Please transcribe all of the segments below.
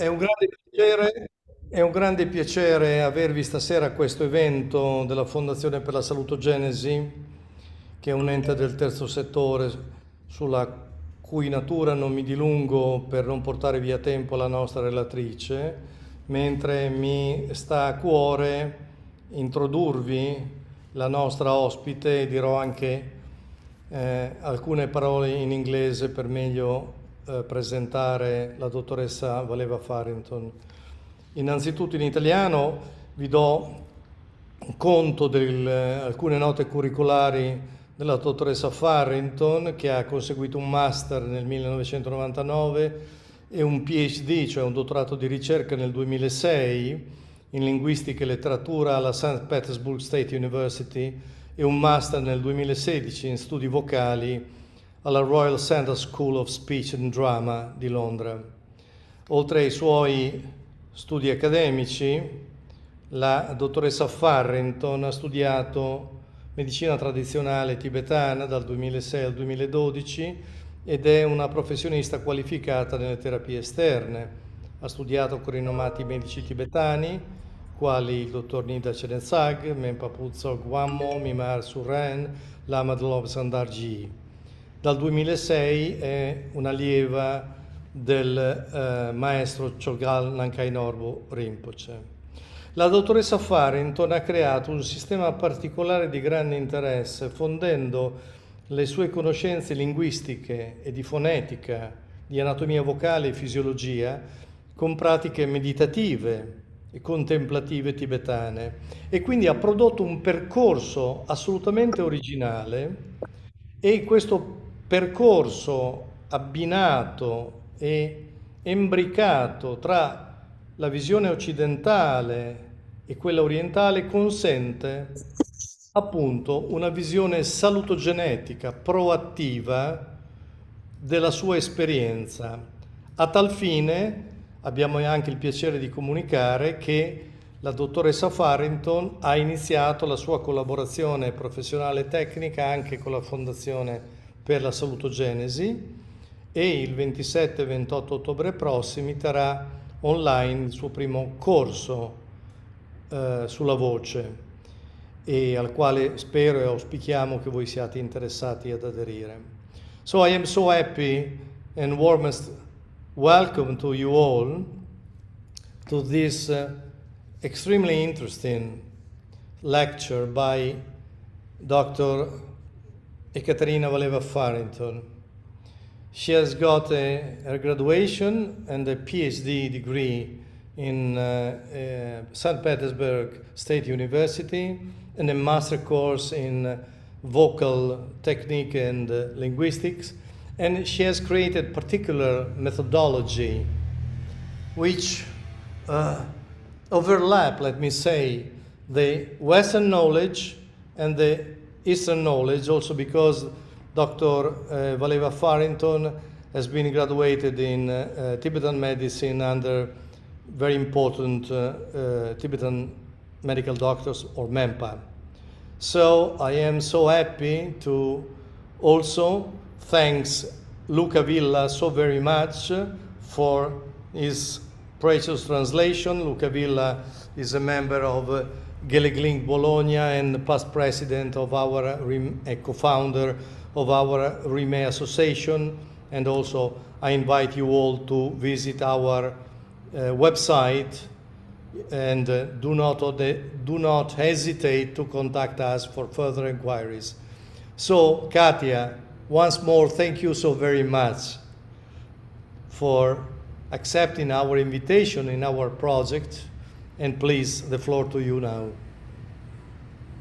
È un grande piacere avervi stasera a questo evento della Fondazione per la Salutogenesi, che è un ente del terzo settore sulla cui natura non mi dilungo per non portare via tempo alla nostra relatrice, mentre mi sta a cuore introdurvi la nostra ospite e dirò anche alcune parole in inglese per meglio presentare la dottoressa Valeeva Farrington. Innanzitutto in italiano vi do conto di alcune note curricolari della dottoressa Farrington, che ha conseguito un master nel 1999 e un PhD, cioè un dottorato di ricerca nel 2006 in linguistica e letteratura alla Saint-Petersburg State University e un master nel 2016 in studi vocali alla Royal Centre School of Speech and Drama di Londra. Oltre ai suoi studi accademici, la dottoressa Farrington ha studiato Medicina Tradizionale Tibetana dal 2006 al 2012 ed è una professionista qualificata nelle terapie esterne. Ha studiato con rinomati medici tibetani, quali il dottor Nida Cenezag, Menpa Putsog Wammo, Mimar Surren, Lama Dlov Sandarji. Dal 2006 è un'allieva del maestro Chogyal Nankai Norbu Rinpoche. La dottoressa Farrington ha creato un sistema particolare di grande interesse, fondendo le sue conoscenze linguistiche e di fonetica, di anatomia vocale e fisiologia con pratiche meditative e contemplative tibetane e quindi ha prodotto un percorso assolutamente originale e questo percorso abbinato e embricato tra la visione occidentale e quella orientale consente appunto una visione salutogenetica, proattiva della sua esperienza. A tal fine abbiamo anche il piacere di comunicare che la dottoressa Farrington ha iniziato la sua collaborazione professionale e tecnica anche con la Fondazione per la Salutogenesi e il 27 e 28 ottobre prossimi terrà online il suo primo corso sulla voce e al quale spero e auspichiamo che voi siate interessati ad aderire. So I am so happy and warmest welcome to you all to this extremely interesting lecture by Dr. Ekaterina Valeeva Farrington. She has got her graduation and a PhD degree in St. Petersburg State University and a master course in vocal technique and linguistics. And she has created particular methodology which overlap, let me say, the Western knowledge and the Eastern knowledge, also because Dr. Valeeva Farrington has been graduated in Tibetan medicine under very important Tibetan medical doctors, or MEMPA. So I am so happy to also thanks Luca Villa so very much for his precious translation. Luca Villa is a member of Gelegling Bologna and past president of our a co-founder of our Rime Association, and also I invite you all to visit our website and do not hesitate to contact us for further inquiries. So, Katia, once more, thank you so very much for accepting our invitation in our project, and please, the floor to you now.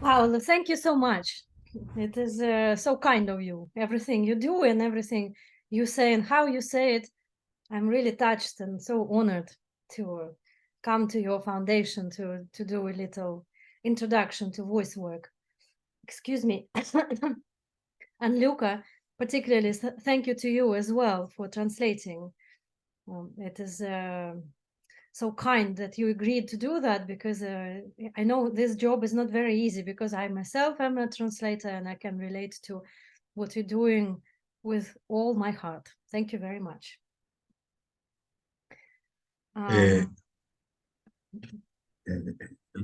Wow, thank you so much. It is so kind of you. Everything you do and everything you say and how you say it, I'm really touched and so honored to come to your foundation to do a little introduction to voice work. Excuse me. And Luca, particularly thank you to you as well for translating. It is so kind that you agreed to do that, because I know this job is not very easy, because I myself am a translator and I can relate to what you're doing with all my heart. Thank you very much. E,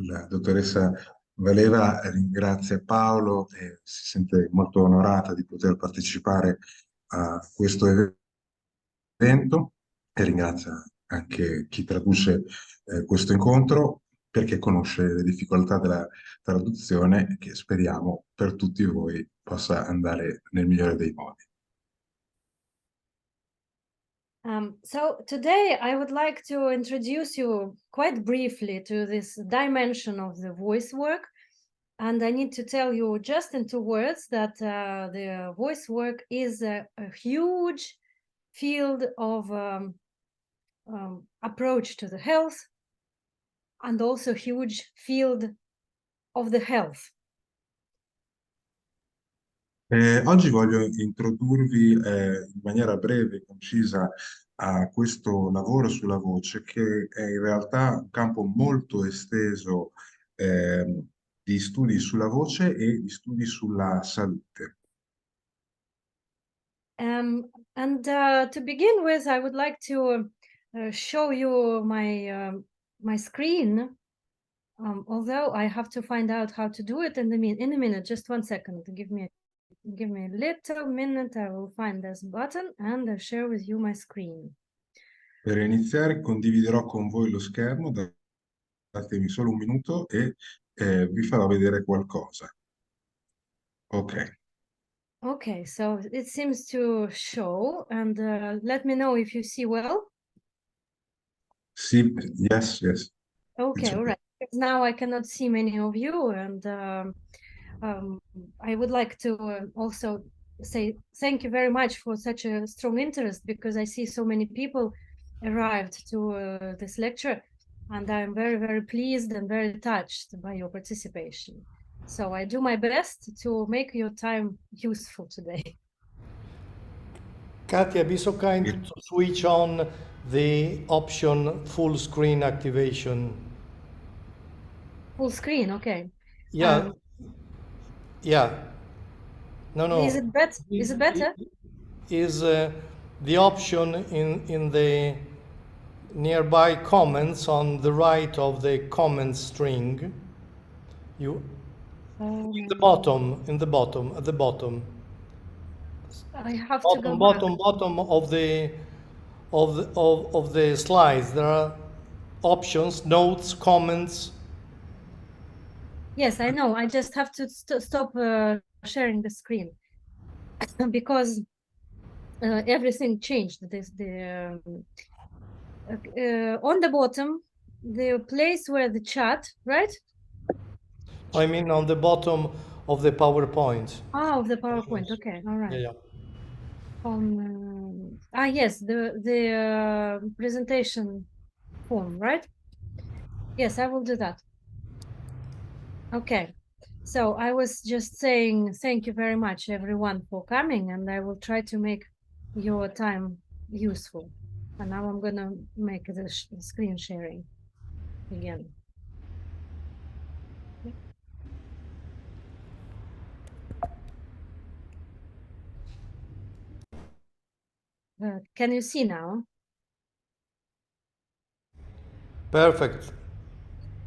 la dottoressa Valeeva ringrazia Paolo e si sente molto onorata di poter partecipare a questo evento e ringrazia anche chi traduce questo incontro perché conosce le difficoltà della traduzione che speriamo per tutti voi possa andare nel migliore dei modi. So today I would like to introduce you quite briefly to this dimension of the voice work. And I need to tell you just in 2 words that the voice work is a huge field of approach to the health and also huge field of the health. Oggi voglio introdurvi in maniera breve e concisa a questo lavoro sulla voce, che è in realtà un campo molto esteso di studi sulla voce e di studi sulla salute. And to begin with, I would like to show you my screen. Although I have to find out how to do it in a minute. Just 1 second. Give me a little minute. I will find this button and I'll share with you my screen. Per iniziare condividerò con voi lo schermo, datemi solo un minuto e vi farò vedere qualcosa. Ok. Okay, so it seems to show, and let me know if you see well. Sì, yes, yes. Okay, all right. Because now I cannot see many of you, and I would like to also say thank you very much for such a strong interest, because I see so many people arrived to this lecture, and I'm very, very pleased and very touched by your participation. So I do my best to make your time useful today. Katia, be so kind to switch on the option full screen activation. Full screen, okay. Yeah. Yeah. No. Is it better? Is it better? Is the option in the nearby comments on the right of the comment string. You in the bottom, at the bottom. I have to go back. Bottom of the slides. There are options, notes, comments. Yes, I know. I just have to stop sharing the screen because everything changed. On the bottom, the place where the chat, right? I mean, on the bottom of the PowerPoint. Ah, of the PowerPoint. Okay, all right. Yeah. Yes, the presentation form, right? Yes, I will do that. Okay. So I was just saying thank you very much, everyone, for coming, and I will try to make your time useful. And now I'm gonna make the screen sharing again. Can you see now? Perfect.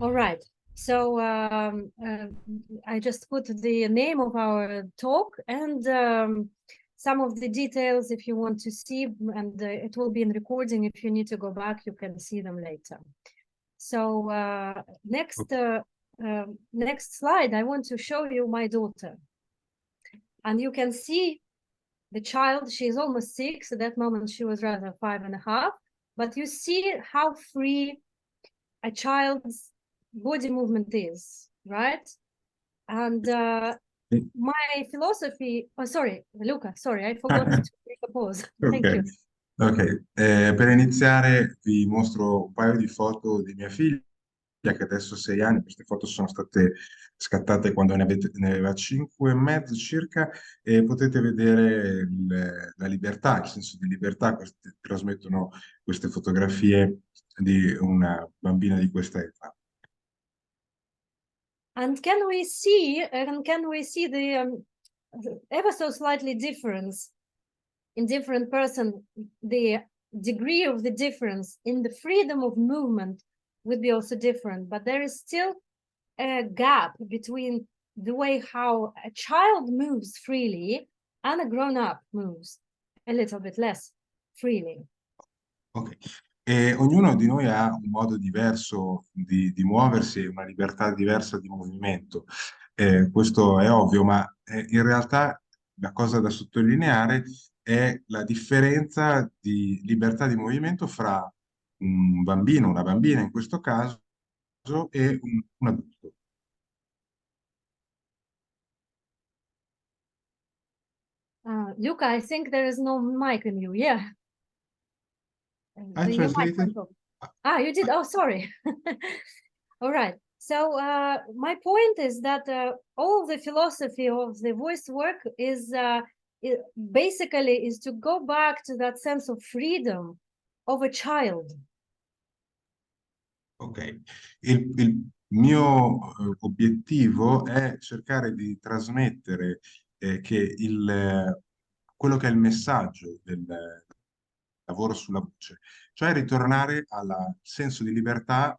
All right. So I just put the name of our talk and some of the details if you want to see, and it will be in recording. If you need to go back, you can see them later. So next slide, I want to show you my daughter. And you can see the child, she's almost 6. At that moment, she was rather 5.5. But you see how free a child's body movement is, right? And my philosophy, oh, sorry, Luca, sorry, I forgot to make a pause. Thank you. Ok, per iniziare vi mostro un paio di foto di mia figlia che adesso ha 6 anni. Queste foto sono state scattate quando ne aveva 5 e mezzo circa, e potete vedere la libertà, il senso di libertà che trasmettono queste fotografie di una bambina di questa età. And can we see the ever so slightly difference in different person, the degree of the difference in the freedom of movement would be also different, but there is still a gap between the way how a child moves freely and a grown-up moves a little bit less freely. Ok. E ognuno di noi ha un modo diverso di muoversi e una libertà diversa di movimento. Questo è ovvio, ma in realtà la cosa da sottolineare è la differenza di libertà di movimento fra un bambino, una bambina in questo caso, e un adulto. Luca, I think there is no mic in you. Yeah. I Your mic translated. went off. You did. Oh, sorry. All right. So my point is that all the philosophy of the voice work is basically is to go back to that sense of freedom of a child. Ok, il mio obiettivo è cercare di trasmettere che quello che è il messaggio del lavoro sulla voce, cioè ritornare al senso di libertà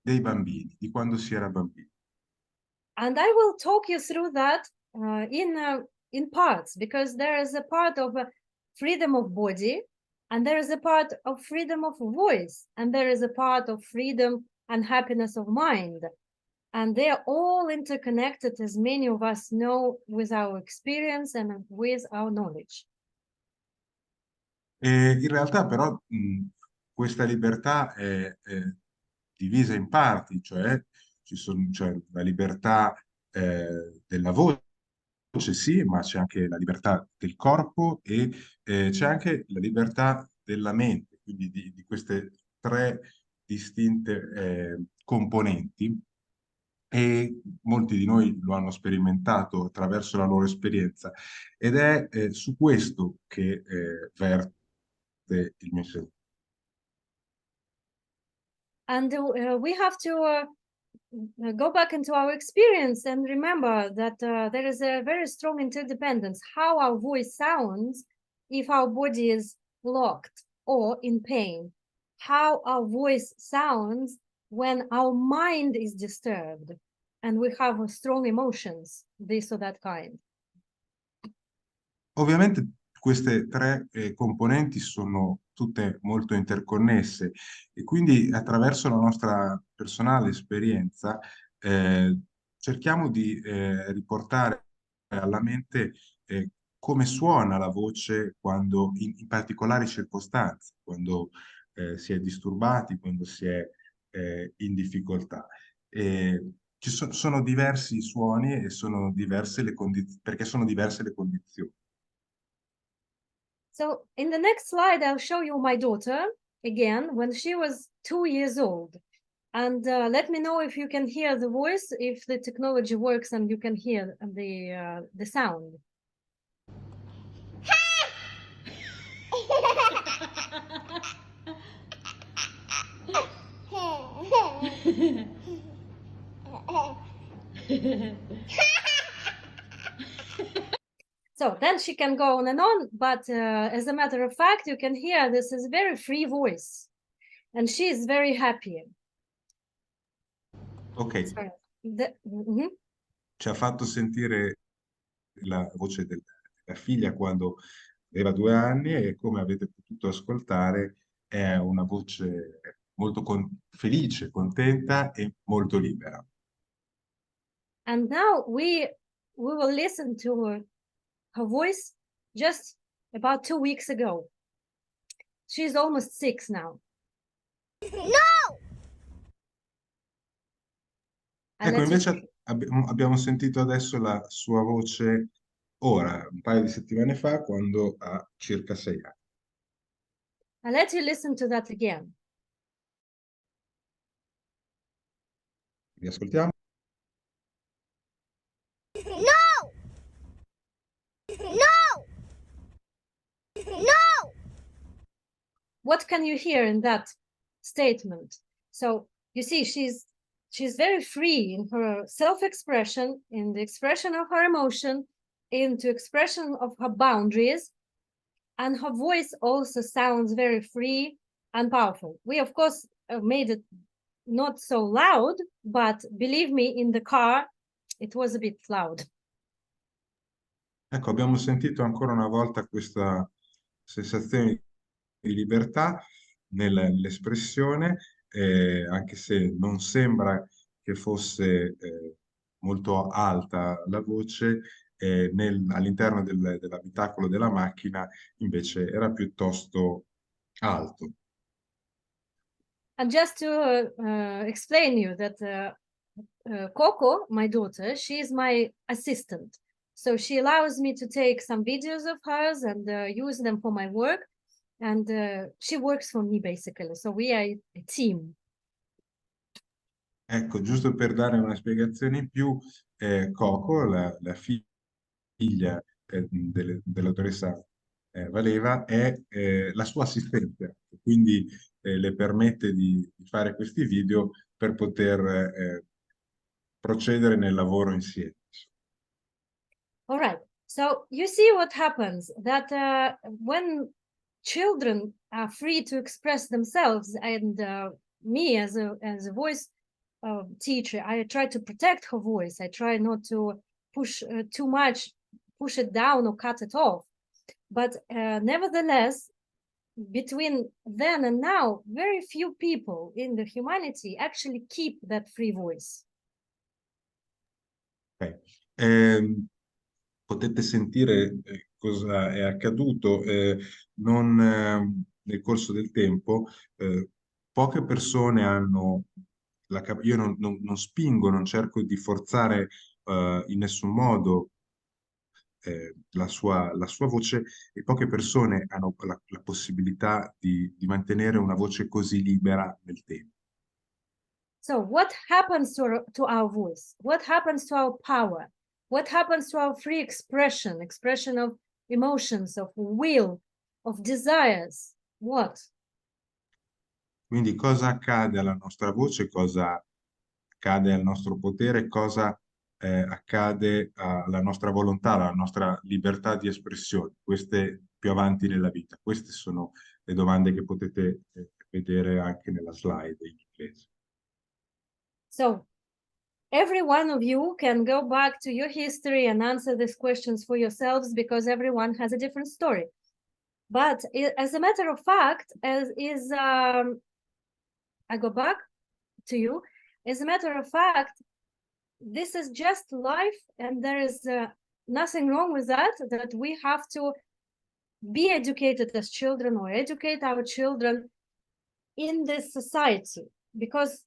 dei bambini, di quando si era bambini. And I will talk you through that in parts, because there is a part of freedom of body, and there is a part of freedom of voice, and there is a part of freedom and happiness of mind. And they are all interconnected, as many of us know, with our experience and with our knowledge. E in realtà però questa libertà è divisa in parti, cioè c'è la libertà della voce, sì, ma c'è anche la libertà del corpo e c'è anche la libertà della mente, quindi di queste tre distinte componenti. E molti di noi lo hanno sperimentato attraverso la loro esperienza ed è su questo che verte il mio insegnamento. And we have to go back into our experience and remember that there is a very strong interdependence, how our voice sounds if our body is locked or in pain, how our voice sounds when our mind is disturbed and we have strong emotions, this or that kind. Ovviamente queste tre componenti sono tutte molto interconnesse e quindi attraverso la nostra personale esperienza cerchiamo di riportare alla mente come suona la voce quando in particolari circostanze, quando si è disturbati, quando si è in difficoltà. Sono diversi i suoni e sono diverse le condizioni, perché sono diverse le condizioni. So in the next slide, I'll show you my daughter again when she was 2 years old. And let me know if you can hear the voice, if the technology works and you can hear the sound. So then she can go on and on, but as a matter of fact, you can hear this is a very free voice, and she is very happy. Ok, ci ha fatto sentire la voce della figlia quando aveva 2 anni e come avete potuto ascoltare è una voce molto felice, contenta e molto libera. And now we will listen to her voice just about 2 weeks ago. She's almost 6 now. No! Ecco, invece abbiamo sentito adesso la sua voce ora, un paio di settimane fa, quando ha circa 6 anni. I'll let you listen to that again. Riascoltiamo? No! No! No! What can you hear in that statement? So you see, she's very free in her self-expression, in the expression of her emotion, into expression of her boundaries. and her voice also sounds very free and powerful. We, of course, made it not so loud, but believe me, in the car, it was a bit loud. Ecco, abbiamo sentito ancora una volta questa sensazione di libertà nell'espressione, anche se non sembra che fosse molto alta la voce, all'interno dell'abitacolo della macchina invece era piuttosto alto. And just to explain you that Coco, my daughter, she is my assistant. So she allows me to take some videos of hers and use them for my work. And she works for me, basically. So we are a team. Ecco, giusto per dare una spiegazione in più, Coco, la figlia della dottoressa Valeeva, è la sua assistente, quindi le permette di fare questi video per poter procedere nel lavoro insieme. All right. So you see what happens, that when children are free to express themselves, and me as a voice teacher, I try to protect her voice. I try not to push too much, push it down or cut it off. But nevertheless, between then and now, very few people in the humanity actually keep that free voice. Okay. Potete sentire cosa è accaduto nel corso del tempo. Poche persone hanno io non spingo, non cerco di forzare in nessun modo la sua voce, e poche persone hanno la possibilità di mantenere una voce così libera nel tempo. So what happens to our voice? What happens to our power? What happens to our free expression of emotions, of will, of desires? What? Quindi cosa accade alla nostra voce, cosa accade al nostro potere, cosa accade alla nostra volontà, alla nostra libertà di espressione, queste più avanti nella vita. Queste sono le domande che potete vedere anche nella slide in inglese. So every one of you can go back to your history and answer these questions for yourselves, because everyone has a different story. But as a matter of fact, I go back to you. As a matter of fact, this is just life, and there is nothing wrong with that, that we have to be educated as children or educate our children in this society, because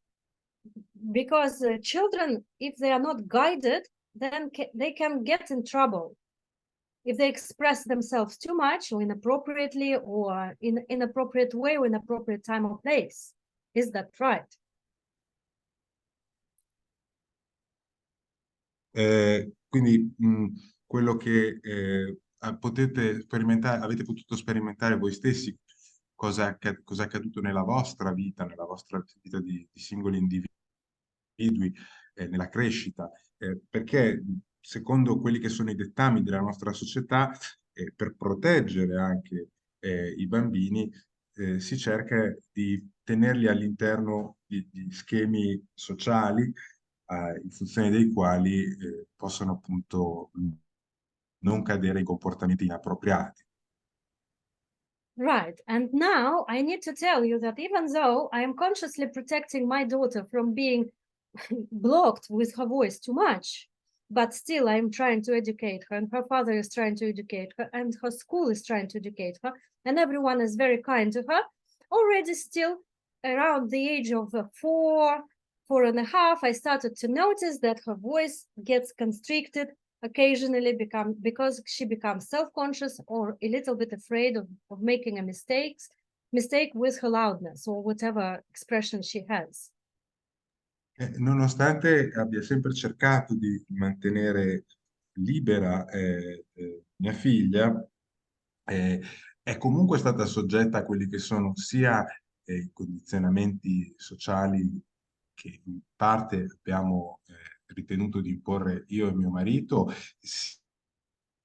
children, if they are not guided, then they can get in trouble if they express themselves too much or inappropriately, or in inappropriate way or inappropriate time or place. Is that right? Quindi quello che potete sperimentare, avete potuto sperimentare voi stessi, cosa è accaduto nella vostra vita di singoli individui, nella crescita, perché secondo quelli che sono i dettami della nostra società, per proteggere anche i bambini, si cerca di tenerli all'interno di schemi sociali, in funzione dei quali possono appunto non cadere in comportamenti inappropriati. Right. And now I need to tell you that even though I am consciously protecting my daughter from being blocked with her voice too much, but still I'm trying to educate her, and her father is trying to educate her, and her school is trying to educate her, and everyone is very kind to her. Already still around the age of 4.5, I started to notice that her voice gets constricted occasionally, because she becomes self-conscious or a little bit afraid of making a mistake with her loudness or whatever expression she has. Nonostante abbia sempre cercato di mantenere libera mia figlia, è comunque stata soggetta a quelli che sono sia i condizionamenti sociali che in parte abbiamo ritenuto di imporre io e mio marito,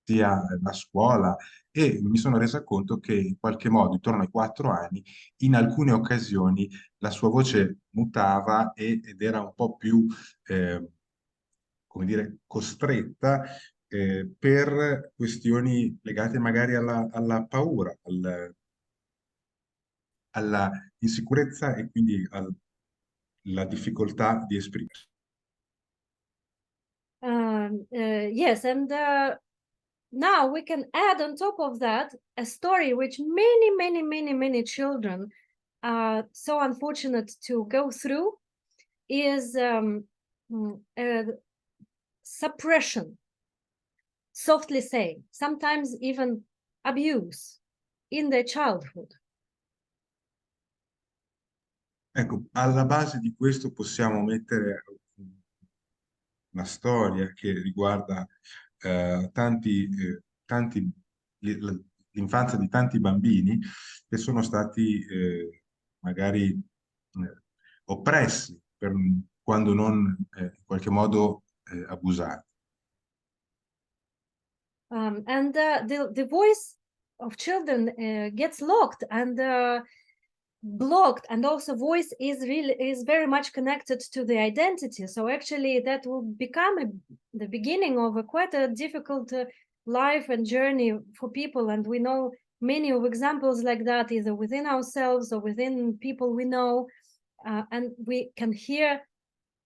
sia la scuola, e mi sono resa conto che in qualche modo, intorno ai 4 anni, in alcune occasioni la sua voce mutava ed era un po' più, come dire, costretta per questioni legate magari alla paura, alla insicurezza e quindi alla difficoltà di esprimersi. Yes, and now we can add on top of that a story which many children are so unfortunate to go through is suppression, softly saying, sometimes even abuse in their childhood. Ecco, alla base di questo possiamo mettere una storia che riguarda l'infanzia di tanti bambini che sono stati magari oppressi quando non in qualche modo abusati. And the voice of children gets locked and blocked, and also voice is very much connected to the identity. So actually that will become the beginning of quite a difficult life and journey for people. And we know many of examples like that, either within ourselves or within people we know. And we can hear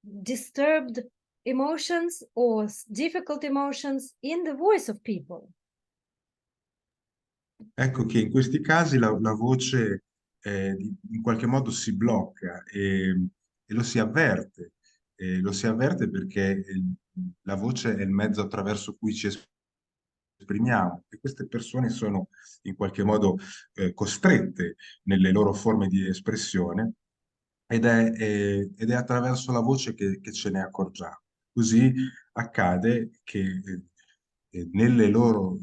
disturbed emotions or difficult emotions in the voice of people. Ecco che in questi casi la voce in qualche modo si blocca e lo si avverte. Lo si avverte perché la voce è il mezzo attraverso cui ci esprimiamo, e queste persone sono in qualche modo costrette nelle loro forme di espressione, ed è attraverso la voce che ce ne accorgiamo. Così accade che nel loro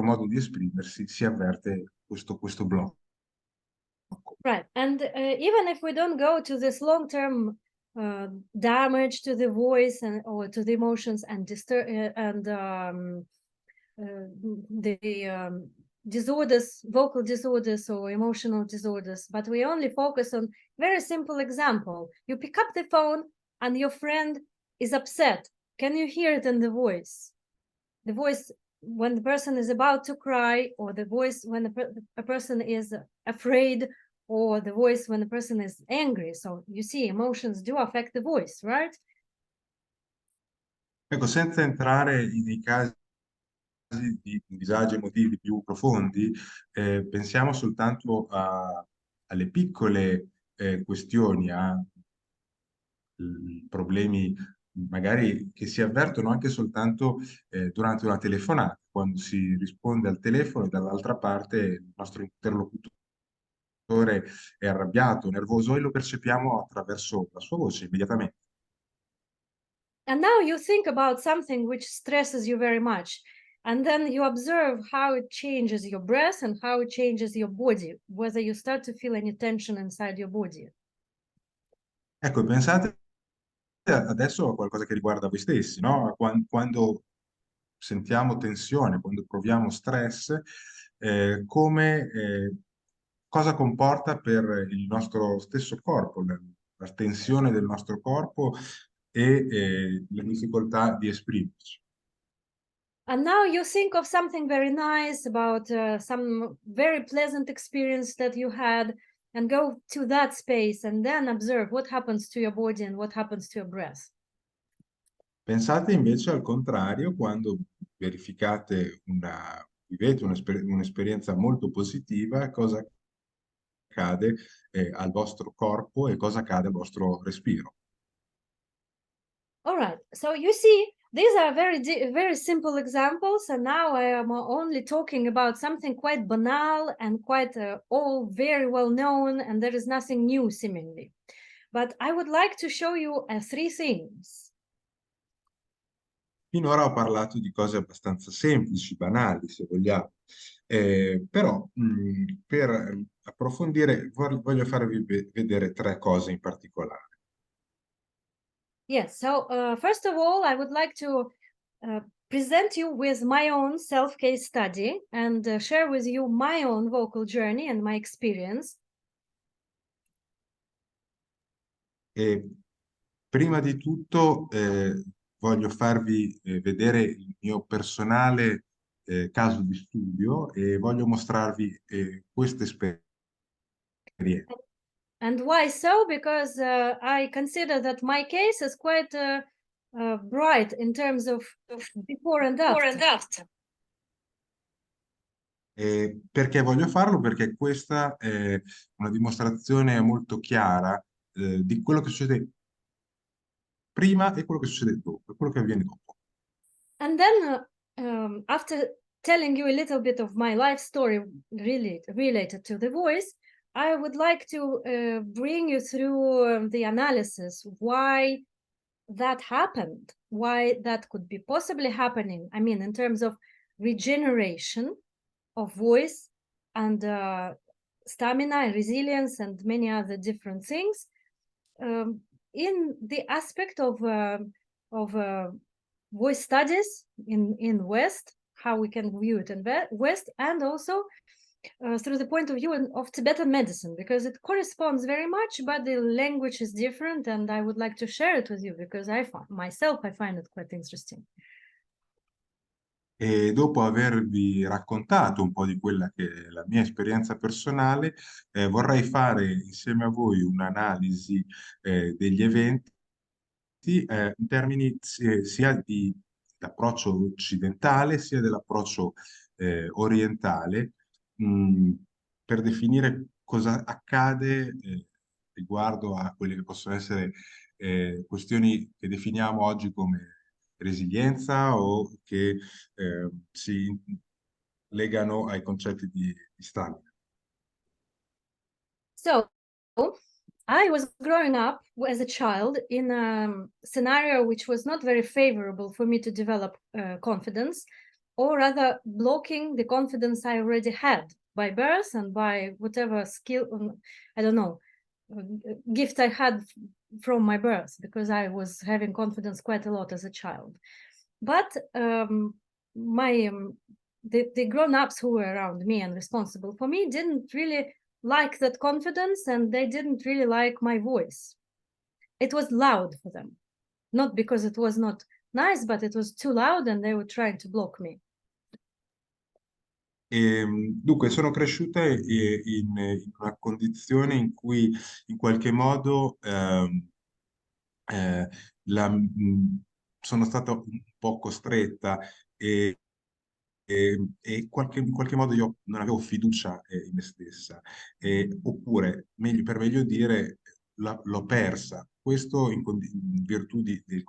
modo di esprimersi si avverte questo blocco. Right, and even if we don't go to this long-term damage to the voice or to the emotions and the disorders, vocal disorders or emotional disorders, but we only focus on very simple example. You pick up the phone and your friend is upset. Can you hear it in the voice? The voice when the person is about to cry, or the voice when a person is afraid, or the voice when the person is angry. So you see, emotions do affect the voice, right? Ecco, senza entrare nei casi di disagi emotivi più profondi, pensiamo soltanto alle piccole questioni, a problemi magari che si avvertono anche soltanto durante una telefonata, quando si risponde al telefono e dall'altra parte il nostro interlocutore è arrabbiato, nervoso, e lo percepiamo attraverso la sua voce immediatamente. And now you think about something which stresses you very much, and then you observe how it changes your breath and how it changes your body, whether you start to feel any tension inside your body. Ecco, pensate adesso a qualcosa che riguarda voi stessi, no? Quando sentiamo tensione, quando proviamo stress, cosa comporta per il nostro stesso corpo, la tensione del nostro corpo e la difficoltà di esprimerci. And now you think of something very nice about some very pleasant experience that you had, and go to that space and then observe what happens to your body and what happens to your breath. Pensate invece al contrario, quando vivete un'esperienza molto positiva, cosa accade al vostro corpo e cosa accade al vostro respiro. All right, so you see, these are very simple examples, and now I am only talking about something quite banal and quite all very well known, and there is nothing new seemingly. But I would like to show you 3 things. Finora ho parlato di cose abbastanza semplici, banali, se vogliamo, però per approfondire voglio farvi vedere 3 cose in particolare. Yes, so first of all, I would like to present you with my own self-case study and share with you my own vocal journey and my experience. E prima di tutto voglio farvi vedere il mio personale caso di studio e voglio mostrarvi questa esperienza. And why so? Because I consider that my case is quite bright in terms of before and after. Perché voglio farlo? Perché questa è una dimostrazione molto chiara di quello che succede prima e quello che succede dopo, e quello che avviene dopo. And then after telling you a little bit of my life story related to the voice, I would like to bring you through the analysis why that happened, why that could be possibly happening. I mean, in terms of regeneration of voice and stamina and resilience and many other different things, in the aspect of voice studies in West, how we can view it in West, and also through the point of view of Tibetan medicine, because it corresponds very much, but the language is different, and I would like to share it with you because I find it quite interesting. E dopo avervi raccontato un po' di quella che è la mia esperienza personale, vorrei fare insieme a voi un'analisi degli eventi in termini sia di approccio occidentale sia dell'approccio orientale, per definire cosa accade riguardo a quelle che possono essere questioni che definiamo oggi come resilienza o che si legano ai concetti di stamina. So I was growing up as a child in a scenario which was not very favorable for me to develop confidence, or rather blocking the confidence I already had by birth and by whatever skill, I don't know, gift I had from my birth, because I was having confidence quite a lot as a child. But the grown-ups who were around me and responsible for me didn't really like that confidence, and they didn't really like my voice. It was loud for them, not because it was not nice, but it was too loud and they were trying to block me. Dunque, sono cresciuta in una condizione in cui in qualche modo sono stata un po' costretta e in qualche modo io non avevo fiducia in me stessa, oppure, per meglio dire, l'ho persa. Questo in virtù di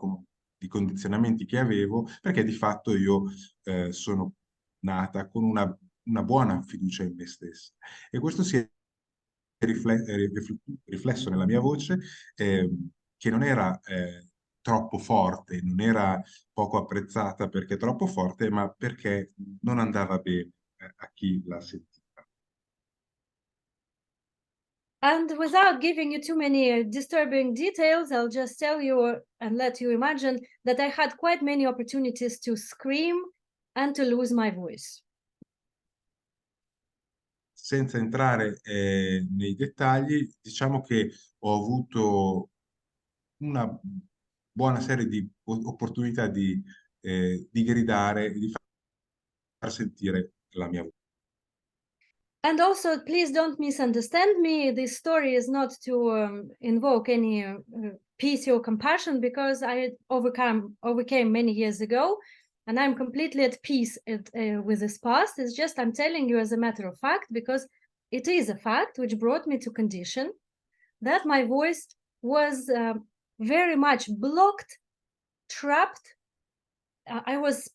condizionamenti che avevo, perché di fatto io sono nata con una buona fiducia in me stessa. E questo si è riflesso nella mia voce, che non era troppo forte, non era poco apprezzata perché troppo forte, ma perché non andava bene a chi la sentiva. And without giving you too many disturbing details, I'll just tell you and let you imagine that I had quite many opportunities to scream and to lose my voice. Senza entrare nei dettagli, diciamo che ho avuto una buona serie di opportunità di gridare e di far sentire la mia voce. And also, please don't misunderstand me. This story is not to invoke any pity or compassion, because I overcame many years ago, and I'm completely at peace with this past. It's just I'm telling you as a matter of fact, because it is a fact which brought me to condition that my voice was very much blocked, trapped. I was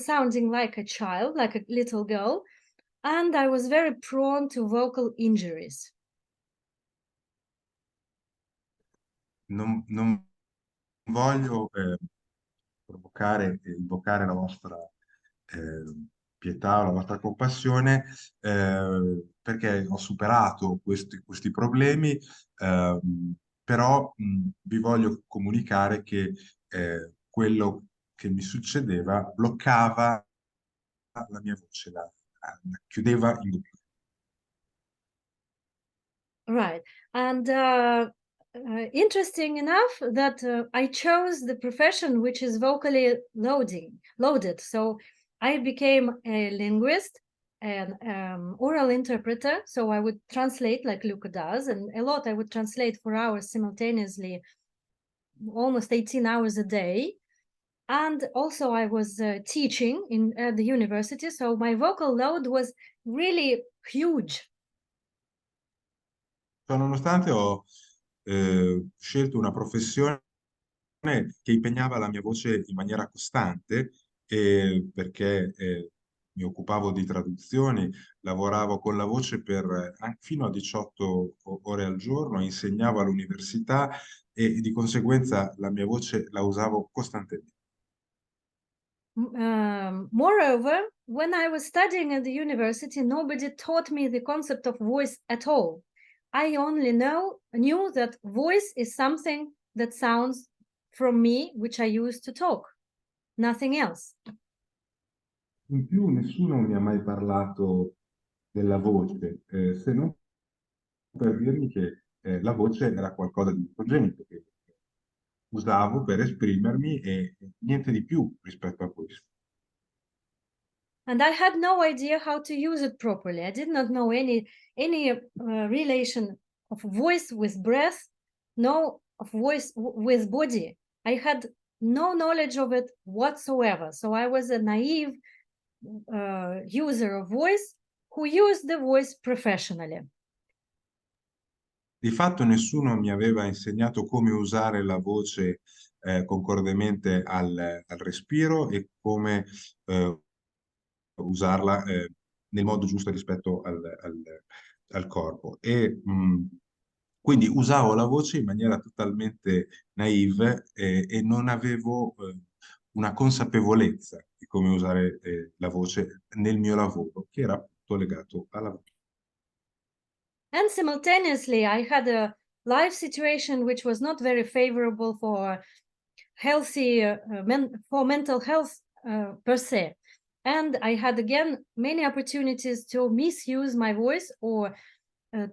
sounding like a child, like a little girl, and I was very prone to vocal injuries. Non voglio provocare e invocare la vostra pietà o la vostra compassione, perché ho superato questi problemi, però vi voglio comunicare che quello che mi succedeva bloccava la mia voce, la chiudeva in bocca. Right. And interesting enough that I chose the profession which is vocally loaded. So I became a linguist and oral interpreter. So I would translate like Luca does, and a lot I would translate for hours simultaneously, almost 18 hours a day. And also I was teaching at the university. So my vocal load was really huge. Nonostante ho scelto una professione che impegnava la mia voce in maniera costante, perché mi occupavo di traduzioni, lavoravo con la voce per fino a 18 ore al giorno, insegnavo all'università e di conseguenza la mia voce la usavo costantemente. Moreover, when I was studying at the university, nobody taught me the concept of voice at all. I only knew that voice is something that sounds from me, which I use to talk, nothing else. In più nessuno mi ha mai parlato della voce, se non per dirmi che la voce era qualcosa di autogenico che usavo per esprimermi e niente di più rispetto a questo. And I had no idea how to use it properly. I did not know any relation of voice with breath, no of voice with body. I had no knowledge of it whatsoever. So I was a naive user of voice who used the voice professionally. Di fatto nessuno mi aveva insegnato come usare la voce concordemente al respiro e come usarla nel modo giusto rispetto al corpo. E quindi usavo la voce in maniera totalmente naive e non avevo una consapevolezza di come usare la voce nel mio lavoro, che era appunto legato alla voce. And simultaneously, I had a life situation which was not very favorable for healthy, for mental health per se. And I had again many opportunities to misuse my voice or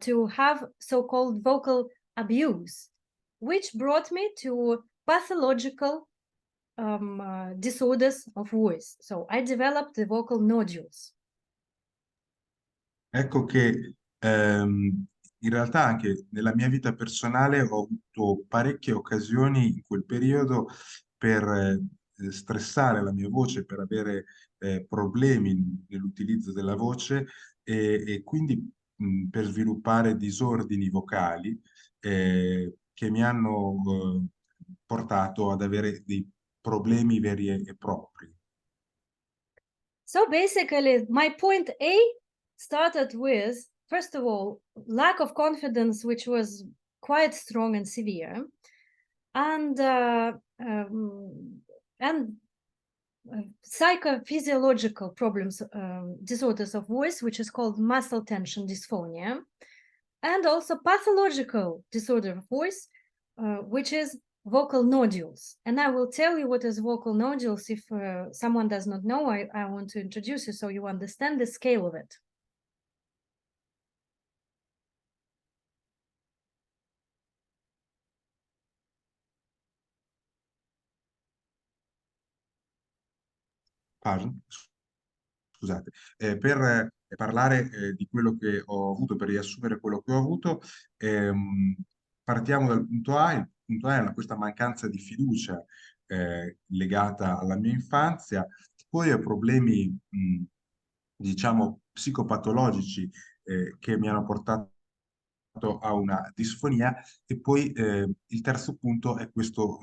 to have so-called vocal abuse, which brought me to pathological disorders of voice. So I developed the vocal nodules. Ecco che in realtà anche nella mia vita personale ho avuto parecchie occasioni in quel periodo per stressare la mia voce, per avere problemi nell'utilizzo della voce e quindi per sviluppare disordini vocali che mi hanno portato ad avere dei problemi veri e propri. So basically, my point A started with, first of all, lack of confidence, which was quite strong and severe, and psychophysiological problems, disorders of voice, which is called muscle tension dysphonia, and also pathological disorder of voice, which is vocal nodules. And I will tell you what is vocal nodules. If someone does not know, I want to introduce you so you understand the scale of it. Scusate, per parlare di quello che ho avuto, per riassumere quello che ho avuto, partiamo dal punto A. Il punto A è questa mancanza di fiducia legata alla mia infanzia, poi ho problemi, diciamo, psicopatologici che mi hanno portato a una disfonia e poi il terzo punto è questo,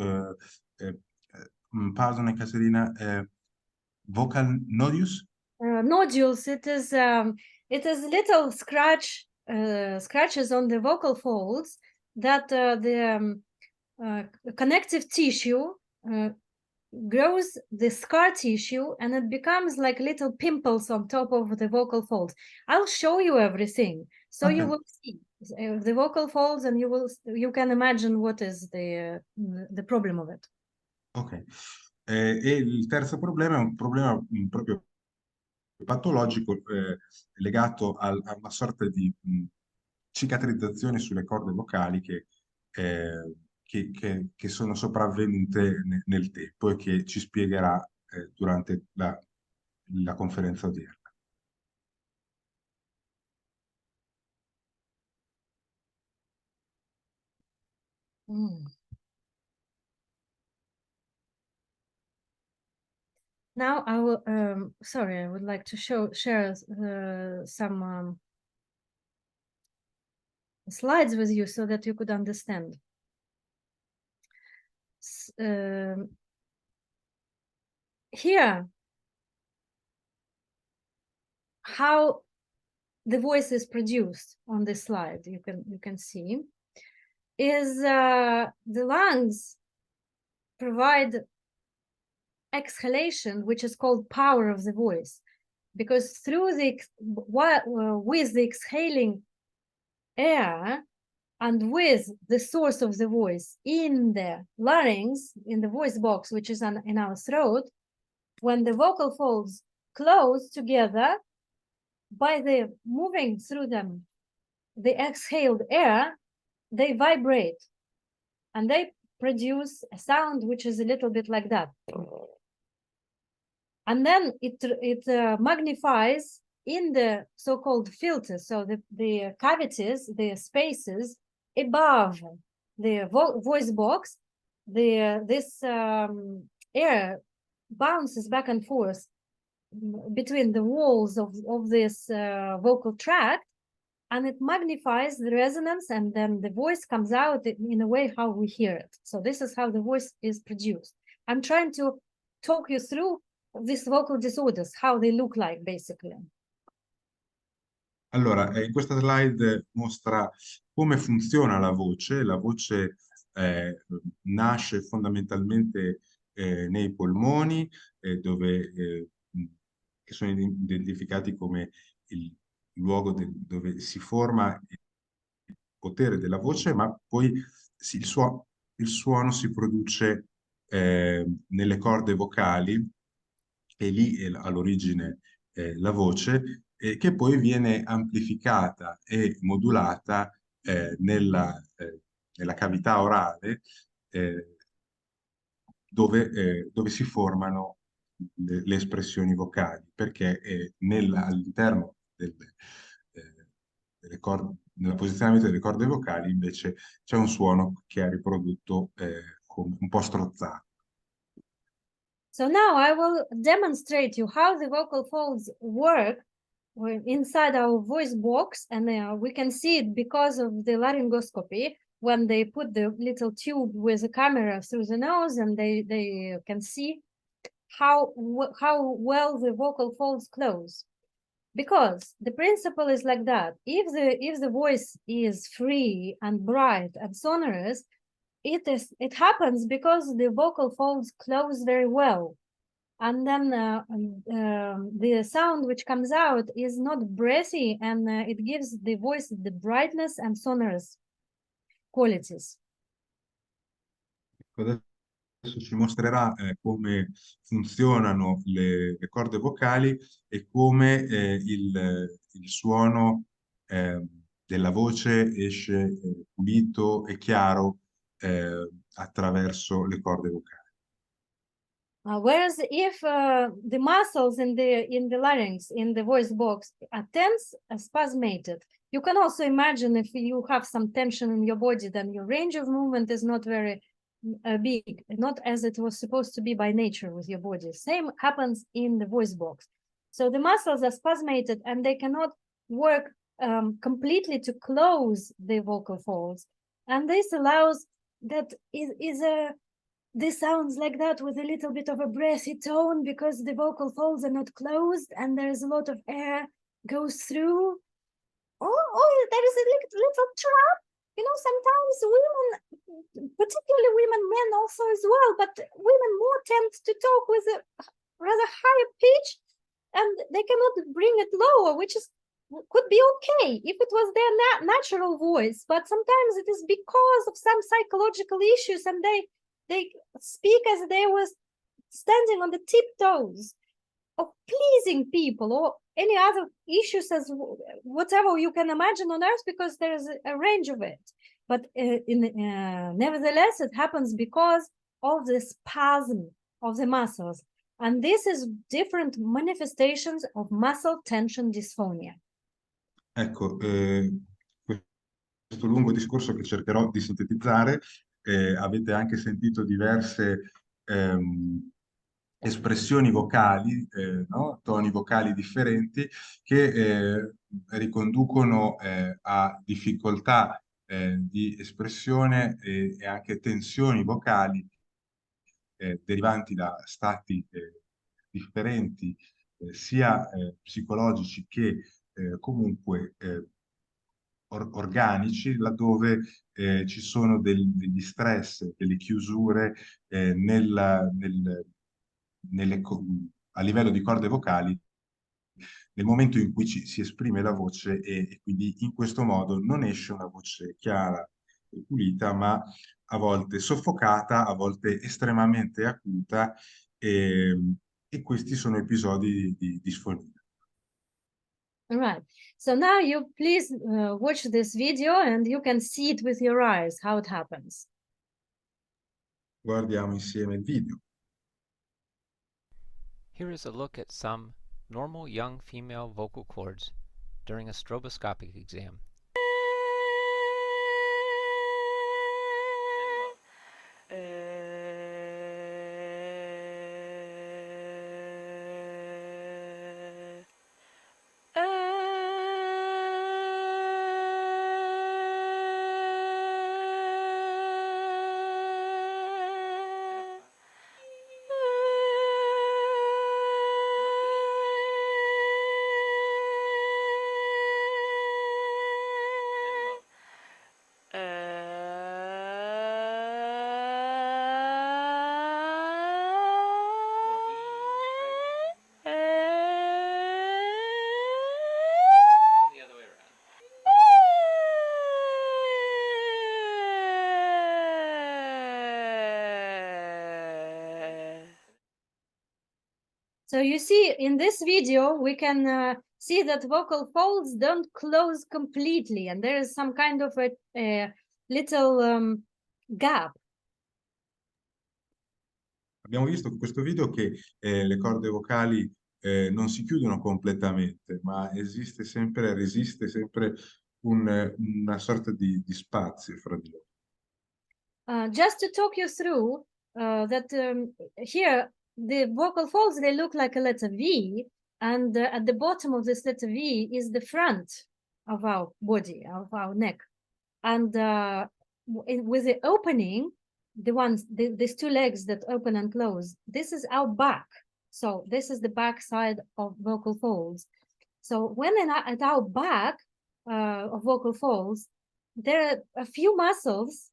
pardon Ekaterina, vocal nodules. Nodules, it is little scratches on the vocal folds that the connective tissue grows the scar tissue and it becomes like little pimples on top of the vocal folds. I'll show you everything so you will see the vocal folds and you can imagine what is the problem of it. Ok. E il terzo problema è un problema proprio patologico legato a una sorta di cicatrizzazione sulle corde vocali che sono sopravvenute nel tempo e che ci spiegherà durante la conferenza odierna. Mm. Now I will, sorry, I would like to share some slides with you so that you could understand. Here, how the voice is produced on this slide, you can see, is the lungs provide exhalation, which is called power of the voice, because through with the exhaling air and with the source of the voice in the larynx, in the voice box, which is in our throat, when the vocal folds close together, by the moving through them, the exhaled air, they vibrate and they produce a sound which is a little bit like that. And then it magnifies in the so-called filters, so the cavities, the spaces above the voice box, this air bounces back and forth between the walls of this vocal tract, and it magnifies the resonance, and then the voice comes out in a way how we hear it. So this is how the voice is produced. I'm trying to talk you through these vocal disorders, how they look like, basically. Allora, in questa slide mostra come funziona la voce. La voce nasce fondamentalmente nei polmoni, che sono identificati come il luogo dove si forma il potere della voce, ma poi il suono si produce nelle corde vocali, e lì è all'origine la voce, che poi viene amplificata e modulata nella cavità orale, dove si formano le espressioni vocali, perché all'interno nel posizionamento delle corde vocali invece c'è un suono che è riprodotto un po' strozzato. So now I will demonstrate you how the vocal folds work inside our voice box, and we can see it because of the laryngoscopy, when they put the little tube with a camera through the nose, and they can see how well the vocal folds close. Because the principle is like that: if the voice is free and bright and sonorous, it happens because the vocal folds close very well, and then the sound which comes out is not breathy, and it gives the voice the brightness and sonorous qualities. Adesso ci mostrerà come funzionano le corde vocali e come il suono della voce esce pulito e chiaro attraverso le corde vocali. Whereas if the muscles in the larynx, in the voice box, are tense, spasmated, you can also imagine if you have some tension in your body, then your range of movement is not very big, not as it was supposed to be by nature with your body. Same happens in the voice box. So the muscles are spasmated and they cannot work completely to close the vocal folds. And this allows that this sounds like that with a little bit of a breathy tone, because the vocal folds are not closed and there's a lot of air goes through. Oh, there is a little trap. You know, sometimes women, particularly women, men also as well, but women more tend to talk with a rather higher pitch, and they cannot bring it lower, which could be okay if it was their natural voice, but sometimes it is because of some psychological issues, and they speak as they was standing on the tiptoes, of pleasing people, or any other issues as whatever you can imagine on earth, because there's a range of it. But nevertheless, it happens because of the spasm of the muscles. And this is different manifestations of muscle tension dysphonia. Ecco, questo lungo discorso che cercherò di sintetizzare, avete anche sentito diverse espressioni vocali, no? Toni vocali differenti che riconducono a difficoltà di espressione e anche tensioni vocali derivanti da stati differenti, sia psicologici che comunque organici, laddove ci sono degli stress, delle chiusure a livello di corde vocali nel momento in cui si esprime la voce e quindi in questo modo non esce una voce chiara e pulita, ma a volte soffocata, a volte estremamente acuta e questi sono episodi di disfonia. All right. So now you please watch this video and you can see it with your eyes, how it happens. Guardiamo insieme il video. Here is a look at some normal young female vocal cords during a stroboscopic exam. So you see in this video, we can see that vocal folds don't close completely, and there is some kind of a little gap. Abbiamo visto in questo video che le corde vocali non si chiudono completamente, ma resiste sempre una sorta di spazio fra di loro. Just to talk you through that here, the vocal folds, they look like a letter V, and at the bottom of this letter V is the front of our body, of our neck. And with the opening, these two legs that open and close, this is our back. So this is the back side of vocal folds. So when at our back of vocal folds, there are a few muscles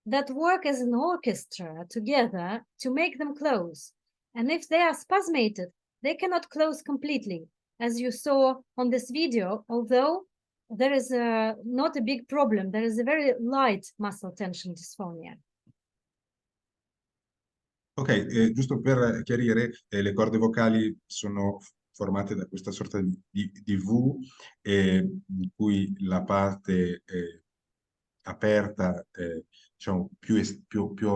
that work as an orchestra together to make them close. And if they are spasmated, they cannot close completely, as you saw on this video, although there is not a big problem. There is a very light muscle tension dysphonia. Ok, giusto per chiarire, le corde vocali sono formate da questa sorta di V, in cui la parte aperta, diciamo più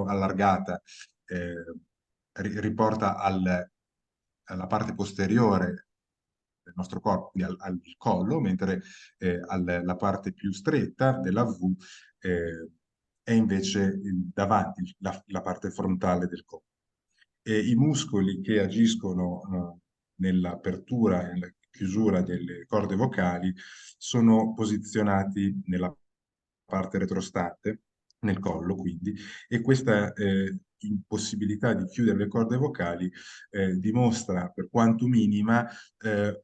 allargata, riporta alla parte posteriore del nostro corpo, quindi al collo, mentre la parte più stretta della V è invece davanti, la parte frontale del corpo. E i muscoli che agiscono nell'apertura e nella chiusura delle corde vocali sono posizionati nella parte retrostante, nel collo quindi, e questa impossibilità di chiudere le corde vocali dimostra, per quanto minima,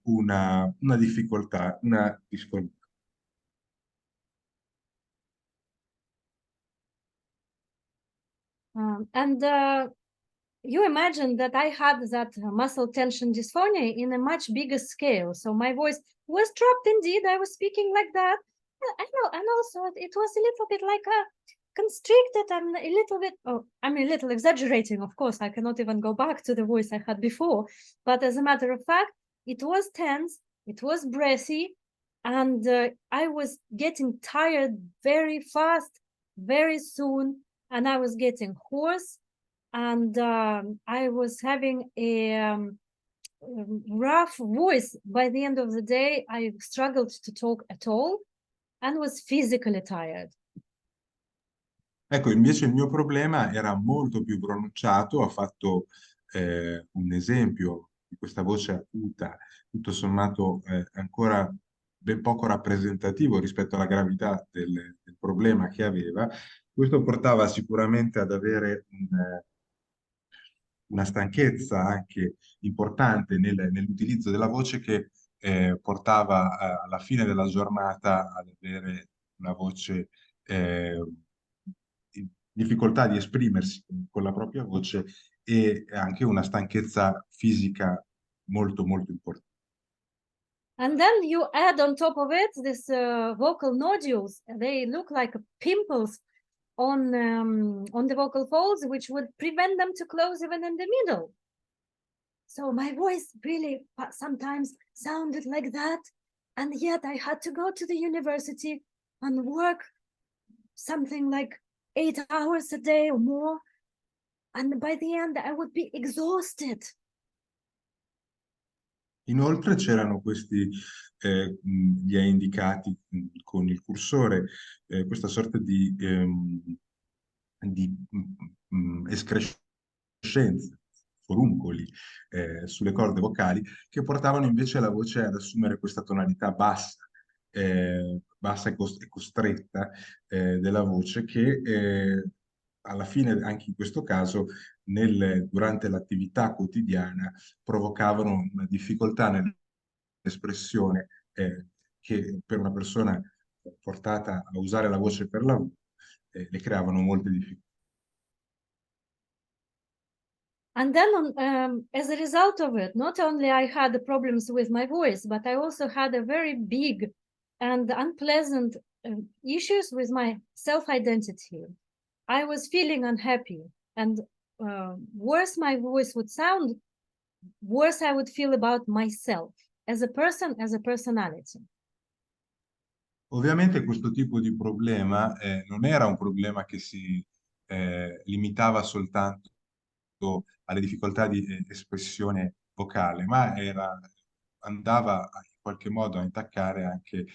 una difficoltà, una disfonia. You imagine that I had that muscle tension dysphonia in a much bigger scale. So my voice was dropped indeed. I was speaking like that. I know, and also it was a little bit like constricted. I'm a little bit, oh, I'm a little exaggerating, of course. I cannot even go back to the voice I had before. But as a matter of fact, it was tense, it was breathy, and I was getting tired very fast, very soon, and I was getting hoarse, and I was having a rough voice. By the end of the day, I struggled to talk at all and was physically tired. Ecco, invece il mio problema era molto più pronunciato, ha fatto un esempio di questa voce acuta, tutto sommato ancora ben poco rappresentativo rispetto alla gravità del problema che aveva. Questo portava sicuramente ad avere una stanchezza anche importante nell'utilizzo della voce che portava alla fine della giornata ad avere una voce difficoltà di esprimersi con la propria voce e anche una stanchezza fisica molto molto importante. And then you add on top of it this vocal nodules. They look like pimples on the vocal folds, which would prevent them to close even in the middle. So my voice really sometimes sounded like that, and yet I had to go to the university and work something like 8 hours a day or more, and by the end I would be exhausted. Inoltre c'erano questi, li hai indicati con il cursore, questa sorta di escrescenza, foruncoli sulle corde vocali che portavano invece la voce ad assumere questa tonalità bassa, bassa e costretta della voce che alla fine, anche in questo caso, durante l'attività quotidiana provocavano una difficoltà nell'espressione che per una persona portata a usare la voce per lavoro le creavano molte difficoltà. And then as a result of it, not only I had problems with my voice, but I also had a very big and unpleasant issues with my self-identity. I was feeling unhappy, and worse my voice would sound, worse I would feel about myself as a person, as a personality. Ovviamente questo tipo di problema non era un problema che si limitava soltanto alle difficoltà di espressione vocale, ma andava in qualche modo a intaccare anche